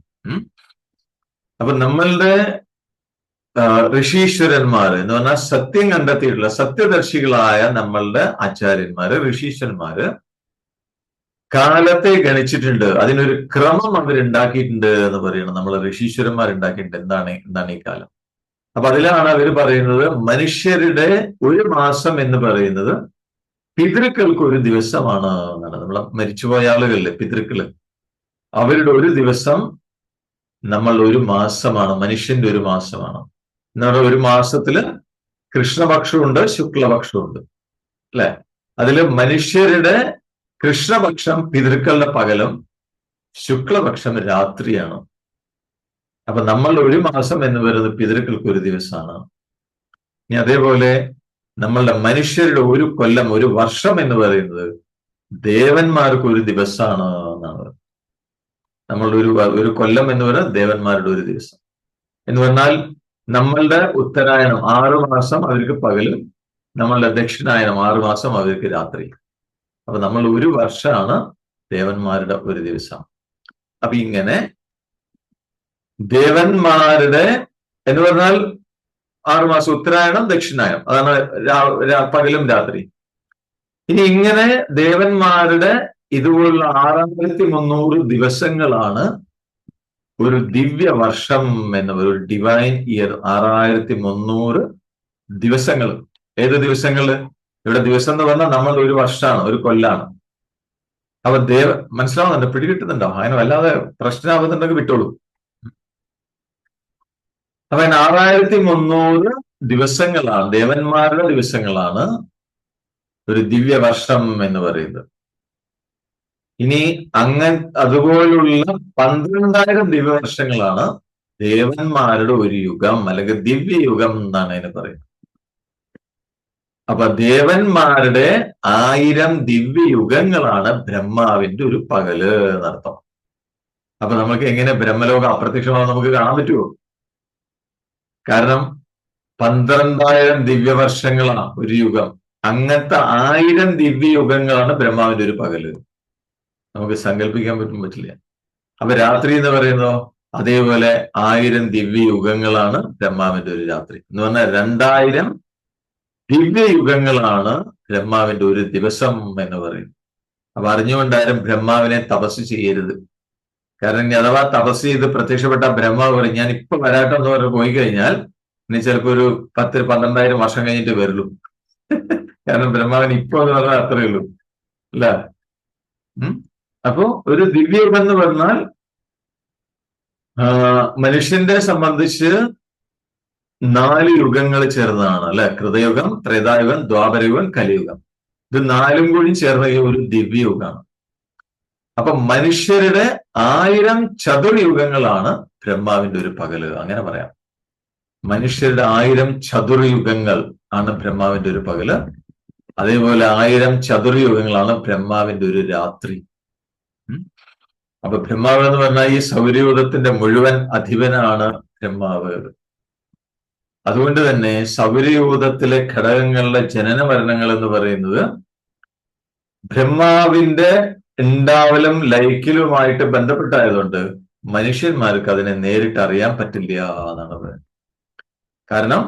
അപ്പൊ നമ്മളുടെ ഋഷീശ്വരന്മാര് എന്ന് പറഞ്ഞാൽ സത്യം കണ്ടെത്തിയിട്ടുള്ള സത്യദർശികളായ നമ്മളുടെ ആചാര്യന്മാര്, ഋഷീശ്വരന്മാര് കാലത്തെ ഗണിച്ചിട്ടുണ്ട്. അതിനൊരു ക്രമം അവരുണ്ടാക്കിയിട്ടുണ്ട് എന്ന് പറയണം. നമ്മൾ ഋഷീശ്വരന്മാരുണ്ടാക്കിയിട്ടുണ്ട്. എന്താണ് ഈ കാലം? അപ്പൊ അതിലാണ് അവർ പറയുന്നത് മനുഷ്യരുടെ ഒരു മാസം എന്ന് പറയുന്നത് പിതൃക്കൾക്ക് ഒരു ദിവസമാണ് എന്നാണ്. നമ്മളെ മരിച്ചുപോയ ആളുകളിലെ പിതൃക്കള്, അവരുടെ ഒരു ദിവസം നമ്മൾ ഒരു മാസമാണ്, മനുഷ്യന്റെ ഒരു മാസമാണ്. എന്ന് പറഞ്ഞാൽ ഒരു മാസത്തില് കൃഷ്ണപക്ഷമുണ്ട്, ശുക്ലപക്ഷമുണ്ട്, അല്ലെ? അതില് മനുഷ്യരുടെ കൃഷ്ണപക്ഷം പിതൃക്കളുടെ പകലും ശുക്ലപക്ഷം രാത്രിയാണ്. അപ്പൊ നമ്മൾ ഒരു മാസം എന്ന് പറയുന്നത് പിതൃക്കൾക്ക് ഒരു ദിവസമാണ്. ഇനി അതേപോലെ നമ്മളുടെ മനുഷ്യരുടെ ഒരു കൊല്ലം, ഒരു വർഷം എന്ന് പറയുന്നത് ദേവന്മാർക്ക് ഒരു ദിവസമാണ് എന്നാണ്. നമ്മളുടെ ഒരു കൊല്ലം എന്ന് പറയുന്നത് ദേവന്മാരുടെ ഒരു ദിവസം എന്ന് പറഞ്ഞാൽ നമ്മളുടെ ഉത്തരായണം 6 മാസം അവർക്ക് പകലും, നമ്മളുടെ ദക്ഷിണായനം 6 മാസം അവർക്ക് രാത്രി. അപ്പൊ നമ്മൾ ഒരു വർഷമാണ് ദേവന്മാരുടെ ഒരു ദിവസം. അപ്പൊ ഇങ്ങനെ ദേവന്മാരുടെ എന്ന് പറഞ്ഞാൽ 6 മാസം ഉത്തരായണം ദക്ഷിണായനം, അതാണ് പകലും രാത്രി. ഇനി ഇങ്ങനെ ദേവന്മാരുടെ ഇതുപോലുള്ള 6300 ദിവസങ്ങളാണ് ഒരു ദിവ്യ വർഷം എന്ന ഒരു ഡിവൈൻ ഇയർ. 6300 ദിവസങ്ങൾ. ഏത് ദിവസങ്ങള്? ഇവിടെ ദിവസം എന്ന് പറഞ്ഞാൽ നമ്മൾ ഒരു വർഷമാണ്, ഒരു കൊല്ലാണ്. അപ്പൊ മനസ്സിലാവുന്നുണ്ടോ? പിടികിട്ടുന്നുണ്ടോ? അങ്ങനെ വല്ലാതെ പ്രശ്നമാകുന്നുണ്ടെങ്കിൽ വിട്ടോളൂ. അപ്പൊ 6300 ദിവസങ്ങളാണ്, ദേവന്മാരുടെ ദിവസങ്ങളാണ് ഒരു ദിവ്യ വർഷം എന്ന് പറയുന്നത്. ഇനി അതുപോലുള്ള 12000 ദിവ്യവർഷങ്ങളാണ് ദേവന്മാരുടെ ഒരു യുഗം അല്ലെങ്കിൽ ദിവ്യയുഗം എന്നാണ് അതിന് പറയുന്നത്. അപ്പൊ ദേവന്മാരുടെ 1000 ദിവ്യയുഗങ്ങളാണ് ബ്രഹ്മാവിന്റെ ഒരു പകല് എന്നർത്ഥം. അപ്പൊ നമുക്ക് എങ്ങനെ ബ്രഹ്മലോകം അപ്രത്യക്ഷമാണെന്ന് നമുക്ക് കാണാൻ പറ്റുമോ? കാരണം 12000 ദിവ്യവർഷങ്ങളാണ് ഒരു യുഗം. അങ്ങനത്തെ 1000 ദിവ്യയുഗങ്ങളാണ് ബ്രഹ്മാവിന്റെ ഒരു പകല്. നമുക്ക് സങ്കല്പിക്കാൻ പറ്റില്ല. അപ്പൊ രാത്രി എന്ന് പറയുന്നതോ അതേപോലെ 1000 ദിവ്യയുഗങ്ങളാണ് ബ്രഹ്മാവിന്റെ ഒരു രാത്രി എന്ന് പറഞ്ഞാൽ 2000 ദിവ്യയുഗങ്ങളാണ് ബ്രഹ്മാവിന്റെ ഒരു ദിവസം എന്ന് പറയും. അപ്പൊ അറിഞ്ഞുകൊണ്ടാരും ബ്രഹ്മാവിനെ തപസ് ചെയ്യരുത്. കാരണം ഇനി അഥവാ തപസ് ചെയ്ത് പ്രത്യക്ഷപ്പെട്ട ബ്രഹ്മാവ് പറയും ഞാൻ ഇപ്പൊ വരാട്ടോ എന്ന് പറഞ്ഞ് പോയി കഴിഞ്ഞാൽ ഇനി ചിലപ്പോ ഒരു 10,000-12,000 വർഷം കഴിഞ്ഞിട്ട് വരുള്ളൂ. കാരണം ബ്രഹ്മാവിന് ഇപ്പൊ എന്ന് പറഞ്ഞാൽ അത്രയേ ഉള്ളൂ, അല്ല? അപ്പോ ഒരു ദിവ്യയുഗം എന്ന് പറഞ്ഞാൽ മനുഷ്യന്റെ സംബന്ധിച്ച് 4 യുഗങ്ങൾ ചേർന്നതാണ്, അല്ലെ? കൃതയുഗം, ത്രേതായുഗം, ദ്വാപരയുഗം, കലിയുഗം. ഇത് നാലും കൂടി ചേർന്ന ഈ ഒരു ദിവ്യയുഗമാണ്. അപ്പൊ മനുഷ്യരുടെ 1000 ചതുർയുഗങ്ങളാണ് ബ്രഹ്മാവിന്റെ ഒരു പകല്, അങ്ങനെ പറയാം. മനുഷ്യരുടെ 1000 ചതുർയുഗങ്ങൾ ആണ് ബ്രഹ്മാവിന്റെ ഒരു പകല്. അതേപോലെ 1000 ചതുർയുഗങ്ങളാണ് ബ്രഹ്മാവിന്റെ ഒരു രാത്രി. അപ്പൊ ബ്രഹ്മാവ് എന്ന് പറഞ്ഞാൽ ഈ സൗരയൂഥത്തിന്റെ മുഴുവൻ അധിപനാണ് ബ്രഹ്മാവ്. അതുകൊണ്ട് തന്നെ സൗരയൂഥത്തിലെ ഘടകങ്ങളുടെ ജനന മരണങ്ങൾ എന്ന് പറയുന്നത് ബ്രഹ്മാവിന്റെ ഉണ്ടാവലും ലയിക്കലുമായിട്ട് ബന്ധപ്പെട്ടായതുകൊണ്ട് മനുഷ്യന്മാർക്ക് അതിനെ നേരിട്ട് അറിയാൻ പറ്റില്ല എന്നാണ് പറയുന്നത്. കാരണം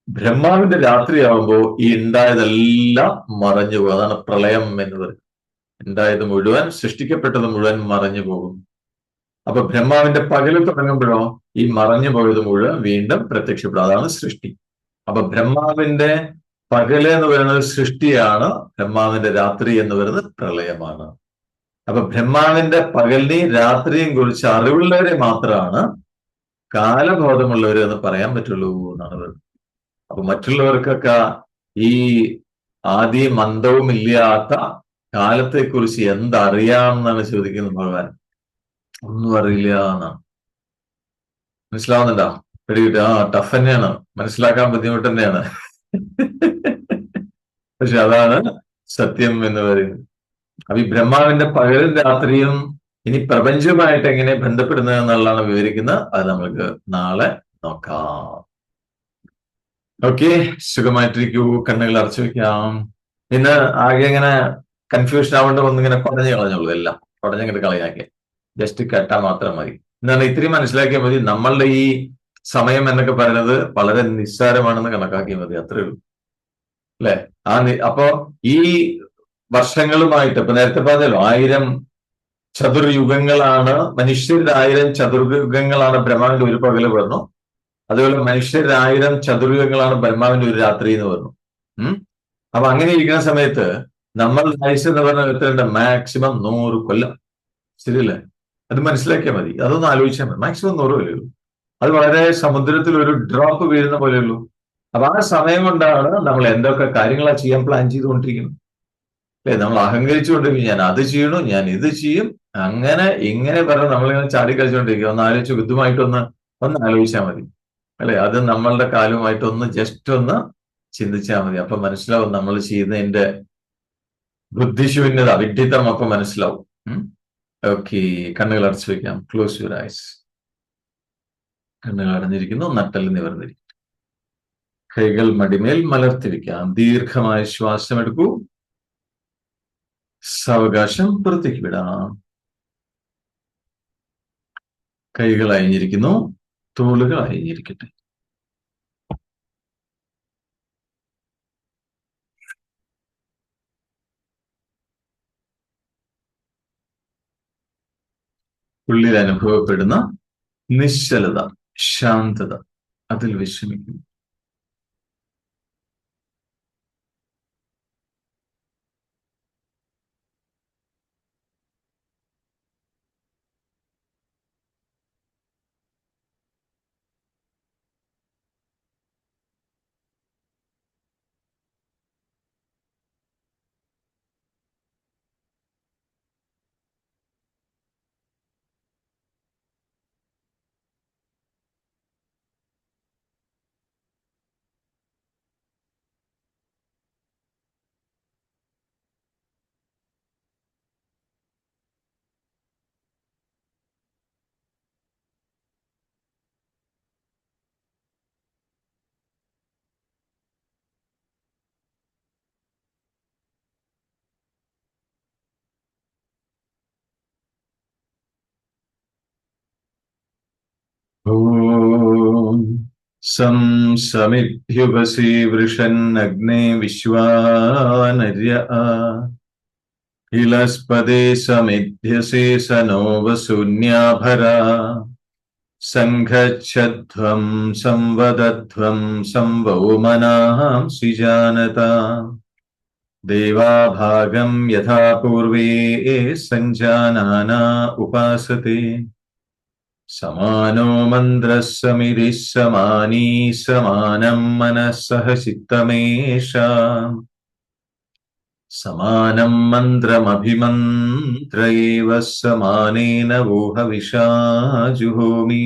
ബ്രഹ്മാവിന്റെ രാത്രിയാവുമ്പോൾ ഈ ഉണ്ടായതെല്ലാം മറഞ്ഞു പോകും. അതാണ് പ്രളയം എന്ന് പറയുന്നത്. ഉണ്ടായത് മുഴുവൻ, സൃഷ്ടിക്കപ്പെട്ടത് മുഴുവൻ മറഞ്ഞു പോകും. അപ്പൊ ബ്രഹ്മാവിന്റെ പകല് തുടങ്ങുമ്പോഴോ ഈ മറഞ്ഞു പോയത് മുഴുവൻ വീണ്ടും പ്രത്യക്ഷപ്പെടും. അതാണ് സൃഷ്ടി. അപ്പൊ ബ്രഹ്മാവിന്റെ പകല് എന്ന് പറയുന്നത് സൃഷ്ടിയാണ്, ബ്രഹ്മാവിന്റെ രാത്രി എന്ന് പറയുന്നത് പ്രളയമാണ്. അപ്പൊ ബ്രഹ്മാവിന്റെ പകലിനെയും രാത്രിയും കുറിച്ച് അറിവുള്ളവരെ മാത്രമാണ് കാലബോധമുള്ളവർ എന്ന് പറയാൻ പറ്റുള്ളൂ എന്നാണ് പറയുന്നത്. അപ്പൊ മറ്റുള്ളവർക്കൊക്കെ ഈ ആദിയും അന്തവും ഇല്ലാത്ത കാലത്തെക്കുറിച്ച് എന്തറിയാം എന്നാണ് ചോദിക്കുന്നത് ഭഗവാൻ. ഒന്നും അറിയില്ല എന്നാണ്. മനസ്സിലാവുന്നുണ്ടോ? പിടികിട്ട് ടഫ് തന്നെയാണ്, മനസ്സിലാക്കാൻ ബുദ്ധിമുട്ട് തന്നെയാണ്. പക്ഷെ അതാണ് സത്യം എന്ന് പറയുന്നത്. അപ്പൊ ഈ ബ്രഹ്മാവിന്റെ പകലും രാത്രിയും ഇനി പ്രപഞ്ചവുമായിട്ട് എങ്ങനെ ബന്ധപ്പെടുന്നത് എന്നുള്ളതാണ് വിവരിക്കുന്നത്. അത് നമുക്ക് നാളെ നോക്കാം. ഓക്കെ, സുഖമായിട്ടിരിക്കൂ. കണ്ണുകൾ അടച്ചു വെക്കാം. ഇന്ന് ആകെ ഇങ്ങനെ കൺഫ്യൂഷൻ ആവേണ്ട ഒന്നിങ്ങനെ കുടഞ്ഞു കളഞ്ഞോളൂ. എല്ലാം കുടഞ്ഞിങ്ങോട്ട് കളയാക്കി ജസ്റ്റ് കേട്ടാൽ മാത്രം മതി. എന്താണ് ഇത്തിരി മനസ്സിലാക്കിയാൽ മതി. നമ്മളുടെ ഈ സമയം എന്നൊക്കെ പറയുന്നത് വളരെ നിസ്സാരമാണെന്ന് കണക്കാക്കിയാൽ മതി. അത്രേ ഉള്ളൂ അല്ലെ? അപ്പോ ഈ വർഷങ്ങളുമായിട്ട് ഇപ്പൊ നേരത്തെ പറഞ്ഞല്ലോ 1000 ചതുർയുഗങ്ങളാണ് മനുഷ്യരുടെ 1000 ചതുർയുഗങ്ങളാണ് ബ്രഹ്മാവിന്റെ ഒരു പകല് പറഞ്ഞു. അതുപോലെ മനുഷ്യരുടെ 1000 ചതുർയുഗങ്ങളാണ് ബ്രഹ്മാവിന്റെ ഒരു രാത്രി എന്ന് പറഞ്ഞു. അപ്പൊ അങ്ങനെ ഇരിക്കുന്ന സമയത്ത് നമ്മൾ ആയുസ് എന്ന് പറഞ്ഞാൽ എത്രയുണ്ട്? മാക്സിമം 100 കൊല്ലം. ശരിയല്ലേ? അത് മനസ്സിലാക്കിയാൽ മതി. അതൊന്ന് ആലോചിച്ചാൽ മതി. മാക്സിമം 100 കൊല്ലമേ. അത് വളരെ സമുദ്രത്തിൽ ഒരു ഡ്രോപ്പ് വീഴുന്ന പോലെയുള്ളൂ. അപ്പൊ ആ സമയം കൊണ്ടാണ് നമ്മൾ എന്തൊക്കെ കാര്യങ്ങളാണ് ചെയ്യാൻ പ്ലാൻ ചെയ്തുകൊണ്ടിരിക്കുന്നത് അല്ലെ? നമ്മൾ അഹങ്കരിച്ചുകൊണ്ടിരിക്കും. ഞാൻ അത് ചെയ്യണു, ഞാൻ ഇത് ചെയ്യും, അങ്ങനെ ഇങ്ങനെ പറഞ്ഞ് നമ്മളിങ്ങനെ ചാടിക്കളിച്ചുകൊണ്ടിരിക്കുക. ഒന്ന് ആലോചിച്ച് ബുദ്ധിമായിട്ടൊന്ന് ആലോചിച്ചാൽ മതി അല്ലെ? അത് നമ്മളുടെ കാലവുമായിട്ടൊന്ന് ജസ്റ്റ് ഒന്ന് ചിന്തിച്ചാൽ മതി. അപ്പൊ മനസ്സിലാവും നമ്മൾ ചെയ്യുന്നതിന്റെ ബുദ്ധിശൂന്യത, വിഡ്ഢിത്തം അപ്പൊ മനസ്സിലാവും. ഓക്കെ, കണ്ണുകൾ അടച്ചു വെക്കാം. Close your eyes. കണ്ണുകൾ അടഞ്ഞിരിക്കുന്നു, നട്ടൽ നിവർന്നിരിക്കും. കൈകൾ മടിമേൽ മലർത്തിരിക്കാം. ദീർഘമായ ശ്വാസം എടുക്കൂ. സാവകാശം പുറത്തേക്ക് വിടാം. കൈകൾ അയഞ്ഞിരിക്കുന്നു, തോളുകൾ അയഞ്ഞിരിക്കട്ടെ. ഉള്ളിൽ അനുഭവപ്പെടുന്ന നിശ്ചലത, ശാന്തത, അതിൽ വിശ്രമിക്കുന്നു. ഓം സം സമിദ്ധ്യുപസി വൃഷന്നഗ്നേ വിശ്വാനര്യ ഇലസ്പദേ സമിധ്യസേ സനോ വസൂന്യാഭര സംഘച്ഛധ്വം സംവദധ്വം സംവൗമനാം സിജാനത ദേവാഭാഗം യഥാ പൂർവേ സഞ്ജാനാന ഉപാസത്തെ സമാനോ മന്ത്രഃ സമിതിഃ സമാനീ സമാനം മനഃ സഹ ചിത്തമേഷാം സമാനം മന്ത്രമഭിമന്ത്ര ഏവ സമാനേന വോഹവിഷാ ജുഹോമി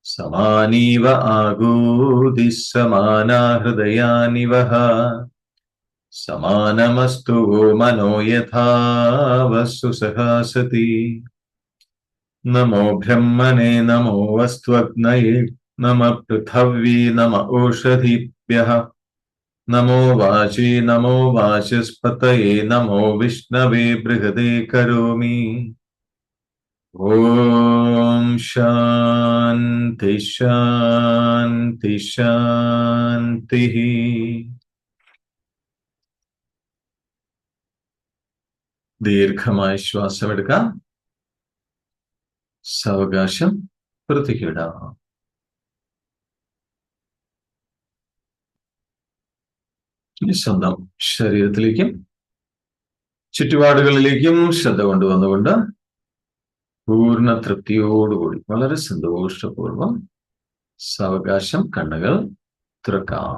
സമാനീവ ആഗോദിഃ സമാനാ ഹൃദയാനി വഹ സമാനമസ്തു വോ മനോ യഥാ വസ്തു സഹാസതി നമോ ബ്രഹ്മണേ നമോ വസ്ത്വഗ്നയേ നമ പൃഥവ്യേ നമ ഓഷധീഭ്യഃ നമോ വാചേ നമോ വാചസ്പതയേ നമോ വിഷ്ണവേ ബൃഹദേ കരോമി. ഓം ശാന്തി ശാന്തി ശാന്തി. ദീർഘമായ ശ്വാസമെടുക്കാം. സാവകാശം വൃത്തിക്കിടാം. ഇനി സ്വന്തം ശരീരത്തിലേക്കും ചുറ്റുപാടുകളിലേക്കും ശ്രദ്ധ കൊണ്ടുവന്നുകൊണ്ട് പൂർണ്ണ തൃപ്തിയോടുകൂടി വളരെ സന്തോഷപൂർവം സാവകാശം കണ്ണുകൾ തുറക്കാം.